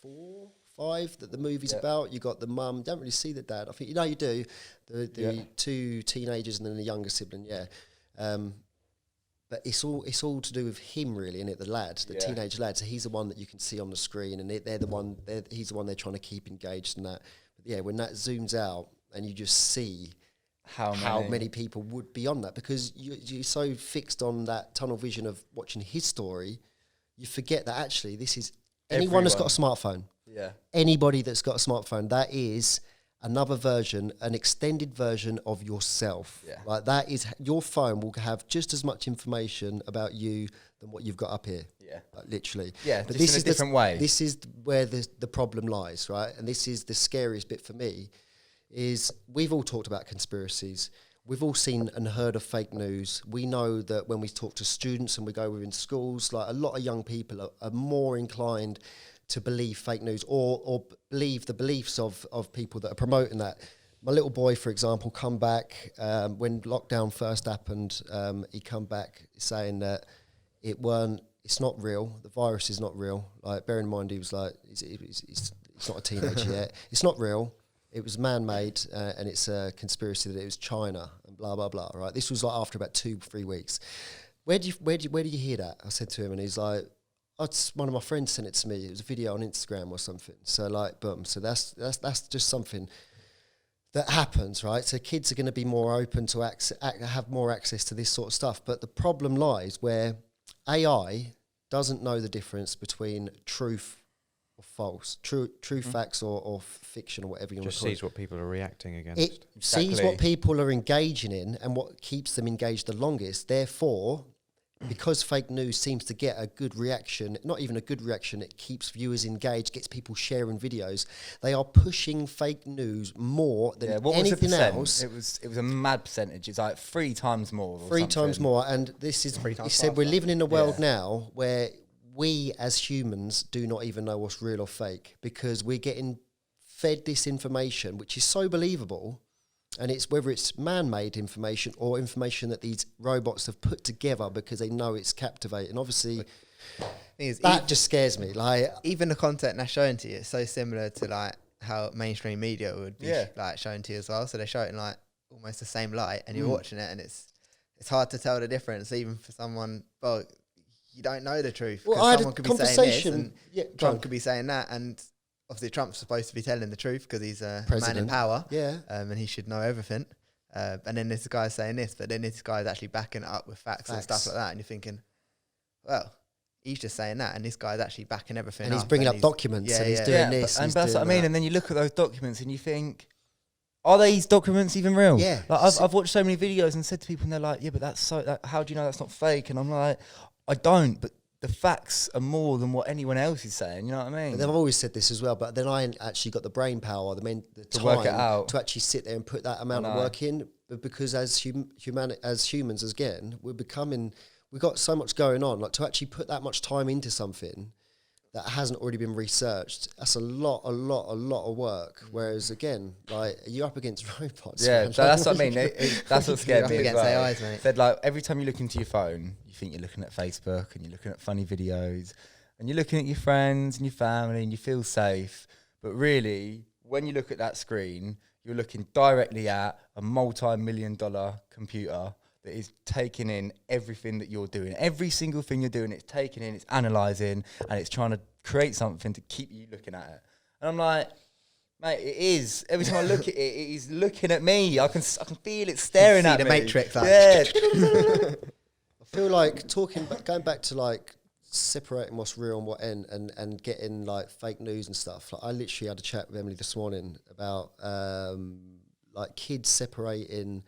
4, 5 that the movie's about. You got the mum, don't really see the dad. I think you do. The 2 teenagers and then the younger sibling, but it's all to do with him, really, isn't it? The lad, the teenage lad. So he's the one that you can see on the screen, and he's the one they're trying to keep engaged in that. But when that zooms out and you just see how many people would be on that, because you're so fixed on that tunnel vision of watching his story, you forget that actually this is anyone that's got a smartphone. Yeah. Anybody that's got a smartphone, that is another version, an extended version of yourself. Yeah. Like, that is, your phone will have just as much information about you than what you've got up here. Yeah. Like, literally. Yeah, but this is a different way. This is where the problem lies, right? And this is the scariest bit for me, is we've all talked about conspiracies. We've all seen and heard of fake news. We know that when we talk to students and we go within schools, like, a lot of young people are more inclined to believe fake news or believe the beliefs of people that are promoting that. My little boy, for example, come back when lockdown first happened. He come back saying that it's not real. The virus is not real. Like, bear in mind, he was like, he's not a teenager yet. It's not real. It was man-made, and it's a conspiracy that it was China and blah blah blah. Right? This was like after about 2-3 weeks. Where do you hear that? I said to him, and he's like, one of my friends sent it to me. It was a video on Instagram or something. So, like, boom. So that's just something that happens, right? So kids are going to be more open to have more access to this sort of stuff. But the problem lies where AI doesn't know the difference between truth or false, true facts or fiction, or whatever you want to call it. Just sees what people are reacting against. It sees what people are engaging in and what keeps them engaged the longest. Therefore, because fake news seems to get a good reaction, not even a good reaction, it keeps viewers engaged, gets people sharing videos. They are pushing fake news more than anything else. It was a mad percentage. It's like 3 times more. 3 times more. And this is, he said, we're living in a world now where we as humans do not even know what's real or fake, because we're getting fed this information, which is so believable. And it's whether it's man-made information or information that these robots have put together because they know it's captivating. Obviously, that just scares me. Like, even the content they're showing to you is so similar to like how mainstream media would be like showing to you as well. So they show it in like almost the same light, and you're watching it, and it's hard to tell the difference, even for someone. Well, you don't know the truth. Well, someone could be saying this, and Trump could be saying that, and obviously Trump's supposed to be telling the truth because he's a man in power, and he should know everything. And then this guy's saying this, but then this guy's actually backing it up with facts and stuff like that, and you're thinking, well, he's just saying that, and this guy's actually backing everything and up. He's bringing up documents, and he's doing this. And that's what I mean. And then you look at those documents and you think, are these documents even real? Yeah. Like, I've watched so many videos and said to people, and they're like, yeah, but that's so, how do you know that's not fake? And I'm like, I don't, but the facts are more than what anyone else is saying. You know what I mean? They've always said this as well, but then I actually got the brain power, the time to work it out, to actually sit there and put that amount of work in. But because as humans, again, we've got so much going on. Like, to actually put that much time into something, that hasn't already been researched, that's a lot of work. Whereas again, like, you're up against robots. Yeah, man. so that's what I mean. That's what scared me as against well. AIs, mate. Said, like, every time you look into your phone, you think you're looking at Facebook and you're looking at funny videos and you're looking at your friends and your family and you feel safe. But really, when you look at that screen, you're looking directly at a multi-million-dollar computer that is taking in everything that you're doing. Every single thing you're doing, it's taking in, it's analysing, and it's trying to create something to keep you looking at it. And I'm like, mate, it is. Every time I look at it, it is looking at me. I can feel it staring at me. See the Matrix. Like. Yeah. I feel like going back to like separating what's real and what ain't, and getting like fake news and stuff. Like, I literally had a chat with Emily this morning about like kids separating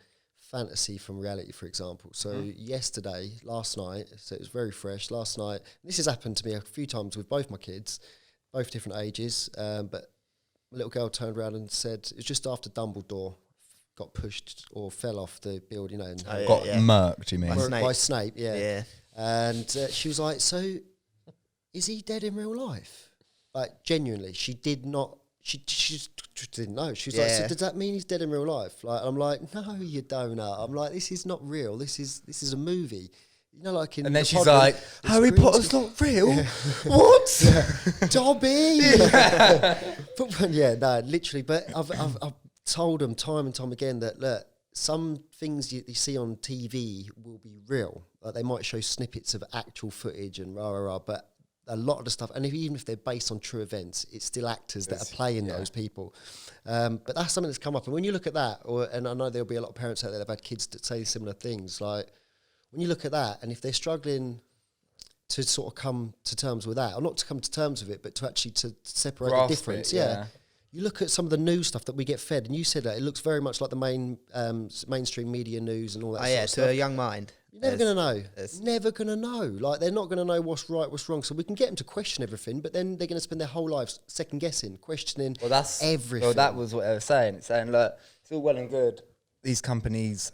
fantasy from reality, for example. So last night, so it was very fresh. Last night, this has happened to me a few times with both my kids, both different ages. But my little girl turned around and said it was just after Dumbledore got pushed or fell off the building, and Got murked, you mean? by Snape, Yeah. And she was like, "So, is he dead in real life?" Like, genuinely, she did not. She just didn't know. She was like, "So does that mean he's dead in real life?" Like, I'm like, "No, you don't." I'm like, "This is not real. This is a movie." You know, like in. And then the she's podcast, like, the "Harry screen's Potter's not real? What?" Dobby. But no, literally. But I've told them time and time again that, look, some things you see on TV will be real. Like, they might show snippets of actual footage and but a lot of the stuff, and even if they're based on true events, it's still actors that are playing those people. But that's something that's come up. And when you look at that, and I know there'll be a lot of parents out there that have had kids that say similar things, like, when you look at that, and if they're struggling to sort of come to terms with that, or not to come to terms with it, but to actually to separate the difference, you look at some of the news stuff that we get fed, and you said that it looks very much like the mainstream media news and all that sort of stuff. To a young mind. You're never going to know. Never going to know. Like, they're not going to know what's right, what's wrong. So we can get them to question everything, but then they're going to spend their whole lives second-guessing, questioning everything. Well, that was what I was saying. It's saying, look, it's all well and good, these companies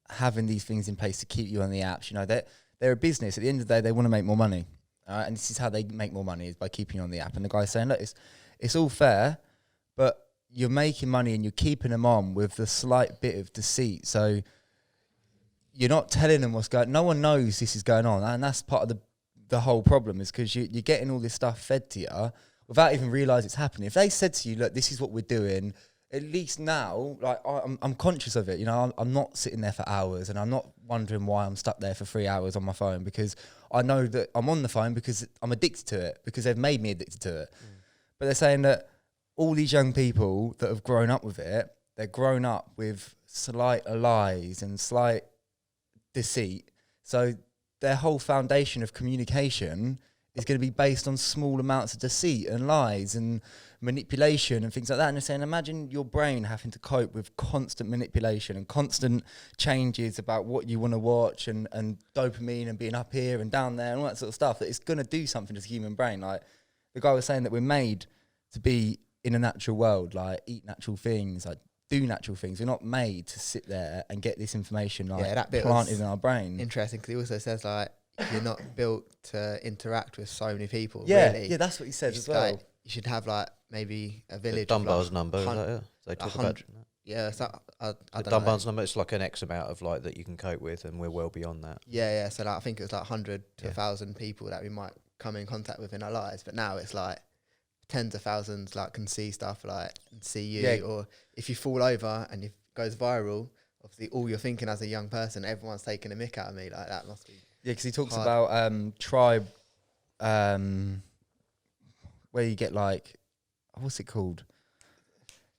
having these things in place to keep you on the apps. You know, they're a business. At the end of the day, they want to make more money. And this is how they make more money, is by keeping you on the app. And the guy's saying, look, it's all fair, but you're making money and you're keeping them on with the slight bit of deceit. So you're not telling them what's going on. No one knows this is going on. And that's part of the whole problem, is because you're getting all this stuff fed to you without even realising it's happening. If they said to you, look, this is what we're doing, at least now, like, I'm conscious of it. You know, I'm not sitting there for hours, and I'm not wondering why I'm stuck there for 3 hours on my phone, because I know that I'm on the phone because I'm addicted to it, because they've made me addicted to it. But they're saying that all these young people that have grown up with it, they're grown up with slight lies and slight deceit. So their whole foundation of communication is going to be based on small amounts of deceit and lies and manipulation and things like that. And they're saying, imagine your brain having to cope with constant manipulation and constant changes about what you want to watch, and dopamine and being up here and down there and all that sort of stuff, that it's going to do something to the human brain. Like, the guy was saying that we're made to be in a natural world, like, eat natural things, like, do natural things. We're not made to sit there and get this information, like, that bit Mm. planted in our brain. Interesting, because he also says, like, you're not built to interact with so many people. Yeah, really. yeah, that's what he said as Like, well. you should have, like, maybe a village. Dunbar's of, like, number, is that it? They talk about 100. Yeah, so I the don't know. Dunbar's number. It's like an X amount of, like, that you can cope with, and we're well beyond that. Yeah. So, like, I think it was like 100 to 1,000 people that we might come in contact with in our lives. But now it's like tens of thousands, like, can see stuff, like, and see you. Yeah. Or if you fall over and it goes viral, obviously all you're thinking as a young person, everyone's taking a mick out of me. Like, that must be. Yeah, because he talks hard. about tribe, where you get, like, what's it called?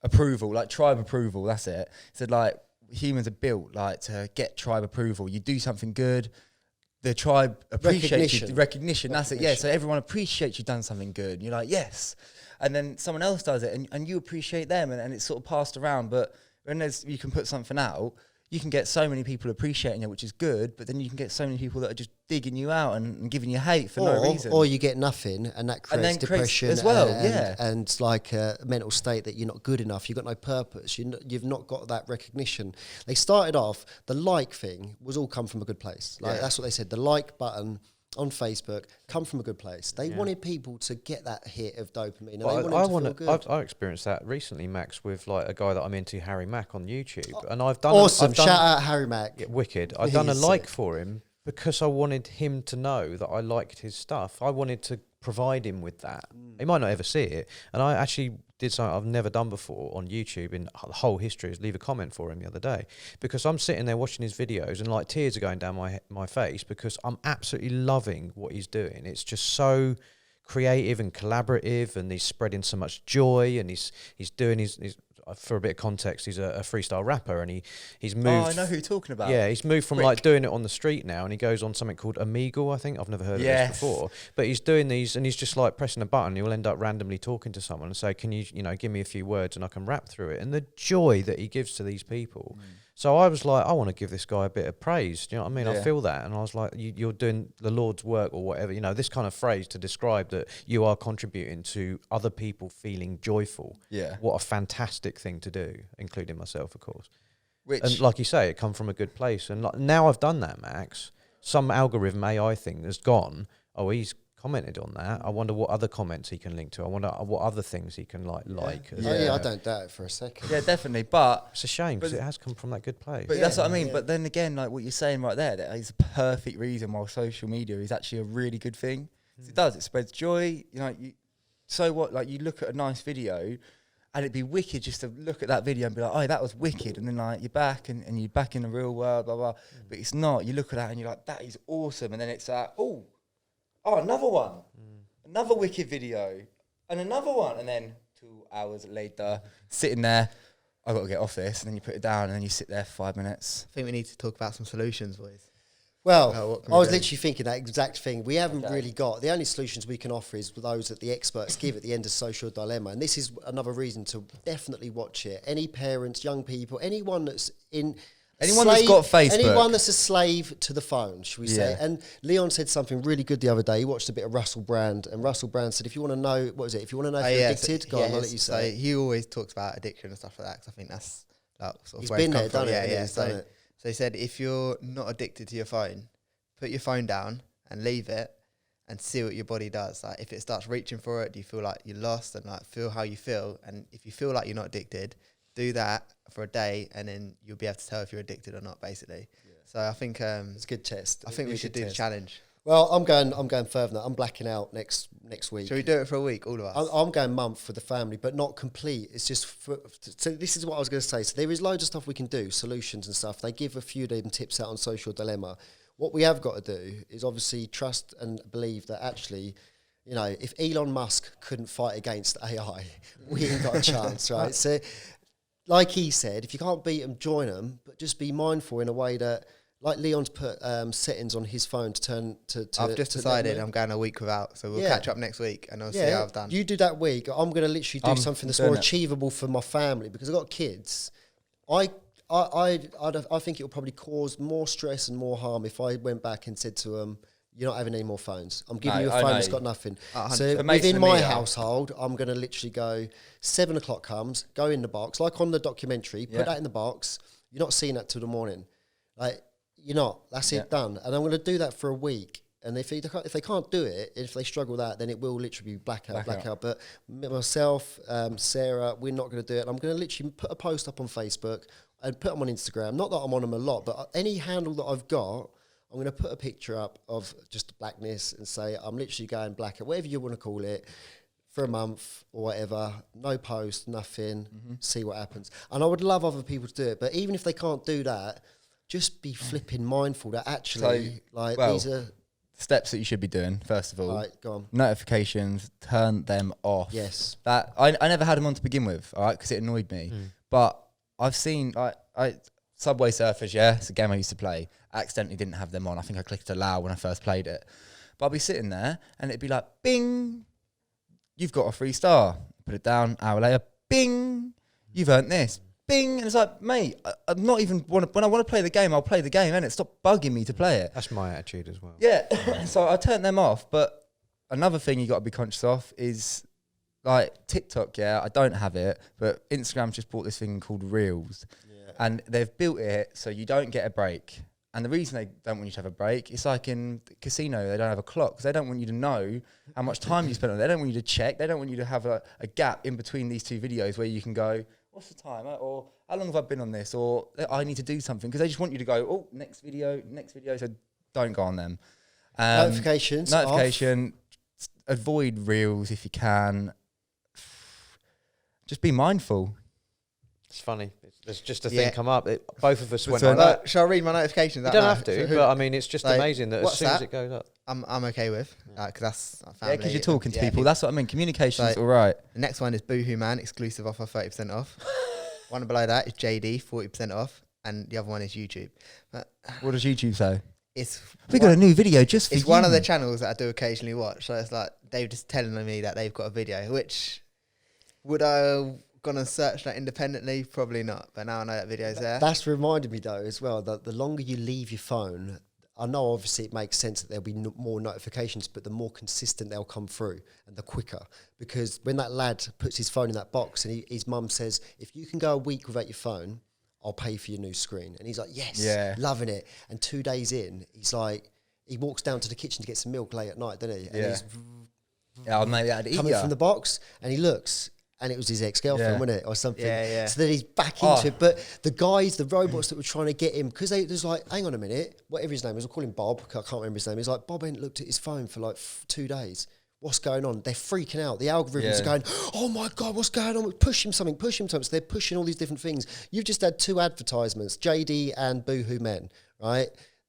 Approval, like tribe approval. That's it. He said, like, humans are built, like, to get tribe approval. You do something good, the tribe appreciates you. Recognition. That's it. Yeah. So everyone appreciates you've done something good. And you're like, yes. And then someone else does it, and you appreciate them, and it's sort of passed around. But when you can put something out, you can get so many people appreciating it, which is good, but then you can get so many people that are just digging you out and giving you hate for no reason. Or you get nothing, and that creates depression as well, and like a mental state that you're not good enough, you've got no purpose, you've not got that recognition. They started off, the like thing was all come from a good place. Like, that's what they said, the like button on Facebook come from a good place. They wanted people to get that hit of dopamine. And Well, they wanted to feel good. I experienced that recently, Max, with like a guy that I'm into, Harry Mack, on YouTube, and I've done awesome. I've done, Shout out Harry Mack. yeah, wicked. I've done a like for him because I wanted him to know that I liked his stuff. I wanted to provide him with that. He might not ever see it, and I actually did something I've never done before on YouTube in the whole history, is leave a comment for him the other day, because I'm sitting there watching his videos and like tears are going down my face because I'm absolutely loving what he's doing. It's just so creative and collaborative, and he's spreading so much joy, and he's doing his for a bit of context, he's a freestyle rapper, and he's moved. Oh, I know who you're talking about. Yeah, he's moved from like doing it on the street now, and he goes on something called Omegle, I think. I've never heard of this before. But he's doing these, and he's just like pressing a button. He'll end up randomly talking to someone and say, "Can you give me a few words and I can rap through it?" And the joy that he gives to these people. So I was like, I want to give this guy a bit of praise. Do you know what I mean? I feel that. And I was like, you're doing the Lord's work or whatever, this kind of phrase to describe that you are contributing to other people feeling joyful. Yeah. What a fantastic thing to do, including myself, of course. Which, And like you say, it come from a good place. And like, now I've done that, Max, some algorithm AI thing has gone, oh, he's commented on that. I wonder what other comments he can link to. I wonder what other things he can like. I don't doubt it for a second. yeah, definitely. But It's a shame because it has come from that good place. But that's what I mean. But then again, like what you're saying right there, that is a perfect reason why social media is actually a really good thing. It does. It spreads joy. So what? Like you look at a nice video, and it'd be wicked just to look at that video and be like, oh, that was wicked. And then like you're back and you're back in the real world, blah blah. But it's not. You look at that and you're like, that is awesome. And then it's like, oh, another one, another wicked video, and another one, and then 2 hours later, sitting there. I've got to get off this, and then you put it down, and then you sit there for 5 minutes. I think we need to talk about some solutions, boys. Well, I was literally thinking that exact thing. We haven't really got, the only solutions we can offer is those that the experts give at the end of Social Dilemma. And this is another reason to definitely watch it. Any parents, young people, anyone that's in... Anyone that's got Facebook. Anyone that's a slave to the phone, should we say. Yeah. And Leon said something really good the other day. He watched a bit of Russell Brand, and Russell Brand said, if you want to know, what is it? If you want to know if you're addicted, go on, I'll let you say. So he always talks about addiction and stuff like that, 'cause I think that's like, sort of He's where been there, come from. done it. Yeah. He's done it. So he said, if you're not addicted to your phone, put your phone down and leave it and see what your body does. Like if it starts reaching for it, do you feel like you're lost, and like feel how you feel? And if you feel like you're not addicted, do that for a day, and then you'll be able to tell if you're addicted or not, basically. Yeah. So I think it's a good test. I think we should do the challenge. Well, I'm going further. I'm blacking out next week. Shall we do it for a week, all of us? I'm going month for the family, but not complete. It's just so this is what I was going to say. So there is loads of stuff we can do, solutions and stuff. They give a few of them tips out on Social Dilemma. What we have got to do is obviously trust and believe that actually, if Elon Musk couldn't fight against AI, we ain't got a chance, right? So, like he said, if you can't beat them, join them, but just be mindful in a way that, like Leon's put settings on his phone to turn to. I've just decided I'm going a week without, so we'll catch up next week and I'll see how I've done. You do that week. I'm going to literally do something that's more achievable for my family because I've got kids. I think it will probably cause more stress and more harm if I went back and said to them, "You're not having any more phones. I'm giving you a phone that's got nothing." So within my household, I'm going to literally go, 7 o'clock comes, go in the box, like on the documentary, put that in the box. You're not seeing that till the morning. Like, you're not. That's it, done. And I'm going to do that for a week. And if they can't do it, if they struggle with that, then it will literally be blackout. But myself, Sarah, we're not going to do it. I'm going to literally put a post up on Facebook and put them on Instagram. Not that I'm on them a lot, but any handle that I've got, I'm going to put a picture up of just blackness and say, I'm literally going blackout, whatever you want to call it, for a month or whatever. No post, nothing, see what happens. And I would love other people to do it. But even if they can't do that, just be flipping mindful that actually, these are... Steps that you should be doing, first of all. Right, go on. Notifications, turn them off. Yes. That I never had them on to begin with, all right, because it annoyed me. But I've seen... Subway Surfers, it's a game I used to play. I accidentally didn't have them on. I think I clicked allow when I first played it. But I'd be sitting there and it'd be like, bing, you've got a 3-star. Put it down, hour later, bing, you've earned this. Bing, and it's like, mate, I'm not even... when I want to play the game, I'll play the game, innit? Stop bugging me to play it. That's my attitude as well. Yeah, so I turned them off. But another thing you got to be conscious of is, like, TikTok, I don't have it, but Instagram just bought this thing called Reels. And they've built it so you don't get a break. And the reason they don't want you to have a break, it's like in the casino, they don't have a clock because they don't want you to know how much time you spent on it. They don't want you to check. They don't want you to have a gap in between these two videos where you can go, what's the time? Or how long have I been on this? Or I need to do something, because they just want you to go, oh, next video. So don't go on them. Notification. Avoid reels if you can. Just be mindful. It's funny. There's just a thing come up. Both of us went So on that. Shall I read my notifications? You don't have to, but I mean, it's just amazing that as soon as it goes up. I'm okay with, because that's family. Yeah, because you're talking to people. That's what I mean. Communication's all right. The next one is Boohoo Man, exclusive offer, 30% off. One below that is JD, 40% off. And the other one is YouTube. But What does YouTube say? we got a new video just for you. It's one of the channels that I do occasionally watch. So it's like they're just telling me that they've got a video, which would I gone and searched that independently? Probably not. But now I know that video's there. That's reminded me though as well that the longer you leave your phone, I know obviously it makes sense that there'll be more notifications, but the more consistent they'll come through and the quicker. Because when that lad puts his phone in that box and his mum says, if you can go a week without your phone, I'll pay for your new screen. And he's like, yes, loving it. And 2 days in, he's like, he walks down to the kitchen to get some milk late at night, doesn't he? And he's maybe I'd eat coming from the box, and he looks, and it was his ex-girlriend, wasn't it, or something? Yeah. So then he's back into it. But the robots that were trying to get him, because they was like, hang on a minute, whatever his name is, I'll call him Bob, I can't remember his name. He's like, Bob ain't looked at his phone for like 2 days. What's going on? They're freaking out. The algorithms are going, oh my God, what's going on? Push him something. So they're pushing all these different things. You've just had 2 advertisements, JD and Boohoo Men, right?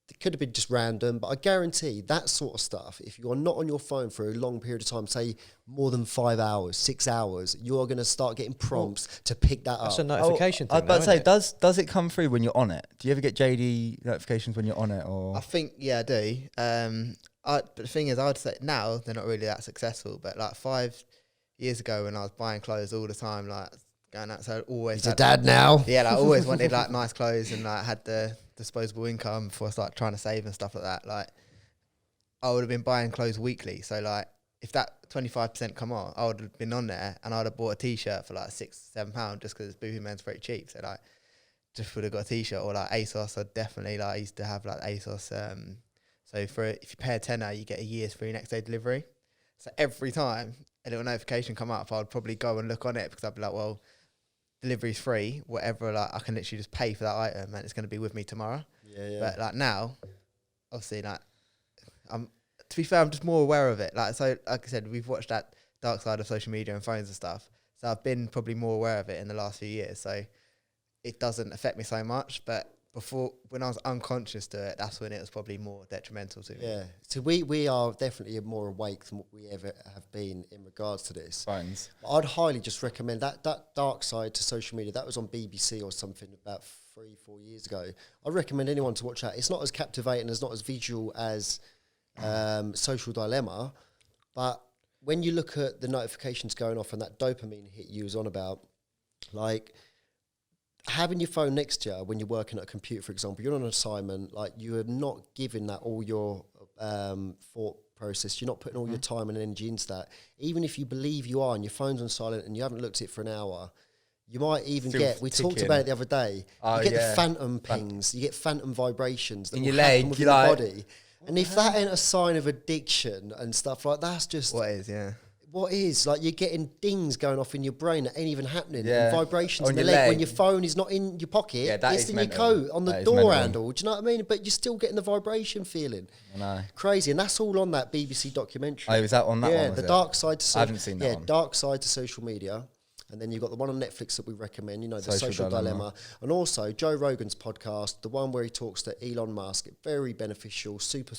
It could have been just random, but I guarantee that sort of stuff, if you are not on your phone for a long period of time, say more than 5 hours, 6 hours, you are going to start getting prompts to pick that up. That's a notification thing. I was about to say, does it come through when you're on it? Do you ever get JD notifications when you're on it? Or I think, I do. But the thing is, I would say now they're not really that successful. But like 5 years ago, when I was buying clothes all the time, like going out, so I always He's a dad now. Yeah, like I always wanted like nice clothes and like had the disposable income before I started trying to save and stuff like that. Like I would have been buying clothes weekly. So like if that 25% come on, I would have been on there and I would have bought a t-shirt for like £6-7 just because Boohoo Men's very cheap. So like just would have got a t-shirt, or like ASOS. I definitely like I used to have like ASOS. So if you pay a tenner, you get a year's free next day delivery. So every time a little notification come up, I'd probably go and look on it because I'd be like, well, delivery's free, whatever. Like I can literally just pay for that item and it's going to be with me tomorrow. Yeah. But like now, obviously, like to be fair, I'm just more aware of it. Like I said, we've watched that dark side of social media and phones and stuff. So I've been probably more aware of it in the last few years. So it doesn't affect me so much, but before, when I was unconscious to it, that's when it was probably more detrimental to me. Yeah. So we are definitely more awake than what we ever have been in regards to this. phones? I'd highly just recommend that dark side to social media. That was on BBC or something about 3-4 years ago. I'd recommend anyone to watch that. It's not as captivating, it's not as visual as Social Dilemma, but when you look at the notifications going off and that dopamine hit you was on about, like, having your phone next to you when you're working at a computer, for example, you're on an assignment, like you are not giving that all your thought process. You're not putting all your time and energy into that. Even if you believe you are and your phone's on silent and you haven't looked at it for an hour, you might even we talked about it the other day, you get the phantom pings, you get phantom vibrations that in your leg, with your body. And if that ain't a sign of addiction and stuff like that's just... What is? Like, you're getting dings going off in your brain that ain't even happening. And vibrations in the leg when your phone is not in your pocket. It's in your coat, on the door handle. Do you know what I mean? But you're still getting the vibration feeling. I know. Crazy. And that's all on that BBC documentary. Oh, was that on that one? Yeah, the dark side to social... I haven't seen that one. Dark side to social media. And then you've got the one on Netflix that we recommend, you know, the Social Dilemma. And also Joe Rogan's podcast, the one where he talks to Elon Musk, very beneficial, super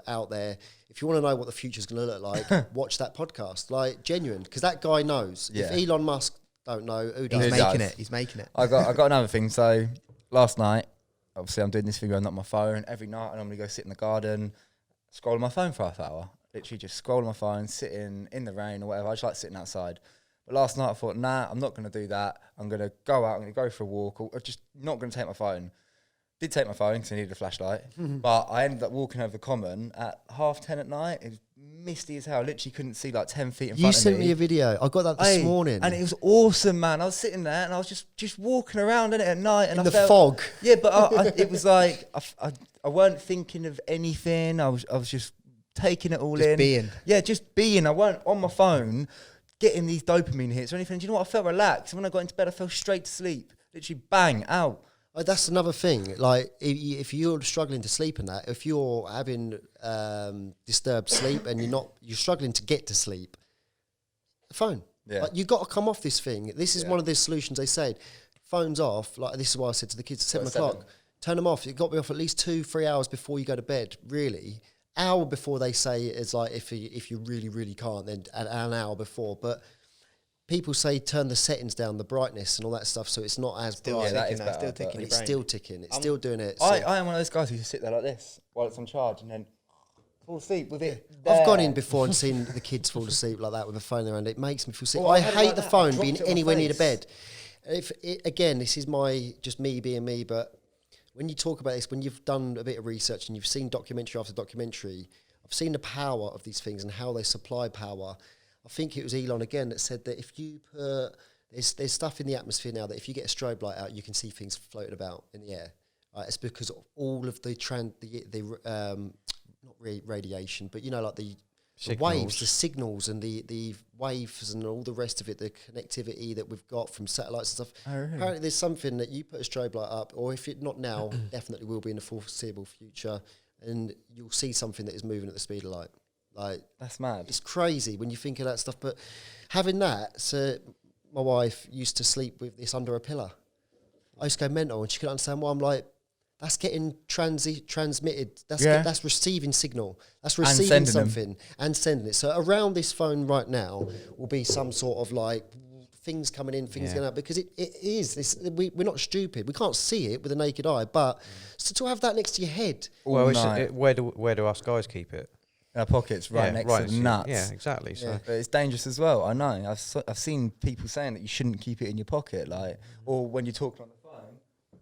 out there. If you want to know what the future's going to look like, watch that podcast. Like, genuine, because that guy knows. Yeah. If Elon Musk don't know, who does? He's making it. I got another thing. So last night, obviously I'm doing this video, not my phone. Every night I normally go sit in the garden, scroll on my phone for half an hour. Literally just scroll on my phone, sitting in the rain or whatever. I just like sitting outside. But last night I thought, nah, I'm not going to do that. I'm going to go out, I'm going to go for a walk, or just not going to take my phone. Did take my phone because I needed a flashlight, but I ended up walking over the common at 10:30 at night. It was misty as hell. I literally couldn't see like 10 feet in front of me. You sent me a video. I got that this morning. And it was awesome, man. I was sitting there and I was just walking around in it at night. And in the fog. Yeah, but it was like, I I weren't thinking of anything. I was just taking it all Just in. being. Yeah, just being. I weren't on my phone getting these dopamine hits or anything. Do you know what? I felt relaxed. And when I got into bed, I fell straight to sleep. Literally, bang, out. That's another thing. Like, if you're struggling to sleep in that, if you're having disturbed sleep and you're struggling to get to sleep, phone. Yeah. Like, you got to come off this thing. This is one of the solutions they said. Phones off. Like, this is why I said to the kids at 7 o'clock, turn them off. You've got to be off at least 2-3 hours before you go to bed, really. Hour before they say it's like, if you really, really can't, then an hour before. But people say turn the settings down, the brightness and all that stuff, so it's not as Still bright. that is better, still ticking But your it's brain. still ticking. It's still doing it. So I am one of those guys who just sit there like this while it's on charge and then fall asleep with it. I've gone there. in before and seen the kids fall asleep like that with a phone in their hand. It makes me feel sick. Oh, I I had it hate like the that. I phone dropped being it on my anywhere near the face. bed. Again, this is just me being me, but when you talk about this, when you've done a bit of research and you've seen documentary after documentary, I've seen the power of these things and how they supply power. I think it was Elon again that said that if you put there's stuff in the atmosphere now that if you get a strobe light out, you can see things floating about in the air. It's because of all of the radiation, but like the waves, the signals, and the waves, and all the rest of it, the connectivity that we've got from satellites and stuff. Oh, really? Apparently, there's something that you put a strobe light up, or if it not now, definitely will be in the foreseeable future, and you'll see something that is moving at the speed of light. Like, That's mad. it's crazy when you think of that stuff. But having that, so my wife used to sleep with this under a pillow. I used to go mental, and she couldn't understand why. I'm like, that's getting transmitted. That's receiving signal. That's receiving sending them. something and sending it. So around this phone right now will be some sort of like things coming in, things going out, because it is this. We're not stupid. We can't see it with the naked eye, but so to have that next to your head. Well, night. where do us guys keep it? In our pockets, right next to the nuts. Yeah, exactly. So But it's dangerous as well. I know. I've seen people saying that you shouldn't keep it in your pocket, like, or when you're talking on the phone, you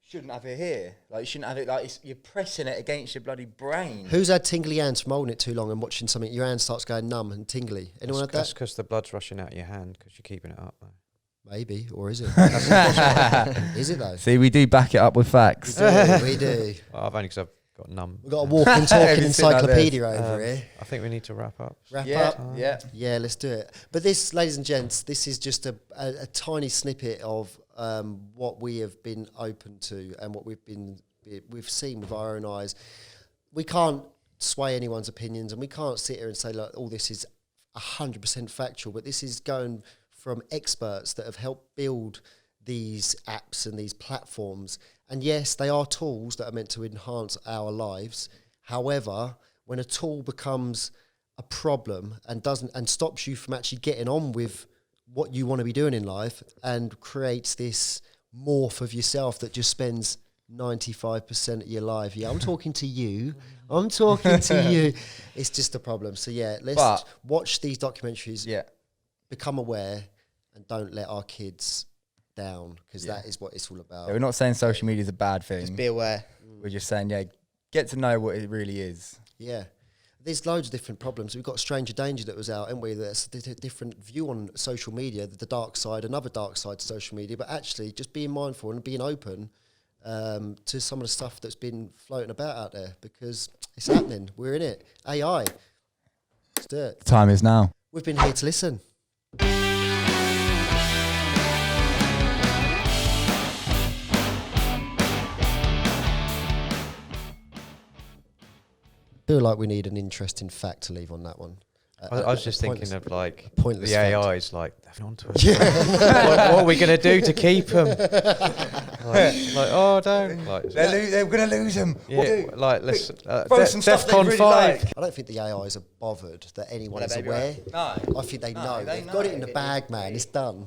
shouldn't have it here. Like, you shouldn't have it like you're pressing it against your bloody brain. Who's had tingly hands from holding it too long and watching something? Your hand starts going numb and tingly. Anyone had that's that? because the blood's rushing out of your hand because you're keeping it up. Though. Maybe, or is it? Is it though? See, we do back it up with facts. We do. Well, I've only because I've got numb. We've got a walking, talking Have you seen like encyclopedia over here. I think we need to wrap up. Wrap Yeah, up. yeah. Yeah, let's do it. But this, ladies and gents, this is just a tiny snippet of what we have been open to and what we've seen with our own eyes. We can't sway anyone's opinions, and we can't sit here and say, look, all this is 100% factual, but this is going from experts that have helped build these apps and these platforms. And yes, they are tools that are meant to enhance our lives. However, when a tool becomes a problem and stops you from actually getting on with what you want to be doing in life and creates this morph of yourself that just spends 95% of your life. Yeah, I'm talking to you. I'm talking to you. It's just a problem. So yeah, let's watch these documentaries. Yeah. Become aware and don't let our kids down, because that is what it's all about. Yeah, we're not saying social media is a bad thing. Just be aware. We're just saying, get to know what it really is. Yeah. There's loads of different problems. We've got Stranger Danger that was out, haven't we? That's a different view on social media, the dark side, another dark side to social media, but actually just being mindful and being open to some of the stuff that's been floating about out there, because it's happening. We're in it. AI. Let's do it. Time is now. We've been here to listen. Feel like we need an interesting fact to leave on that one. I was just thinking of like pointless the fact. AIs, like they're onto us. What are we gonna do to keep them? Oh, don't. Like, They're going to lose them. yeah, like let's Throw some stuff they DEFCON really 5. like. I don't think the AIs are bothered that anyone is maybe aware. No. I think they No, know. they They've got know. it in the bag, man. It's done.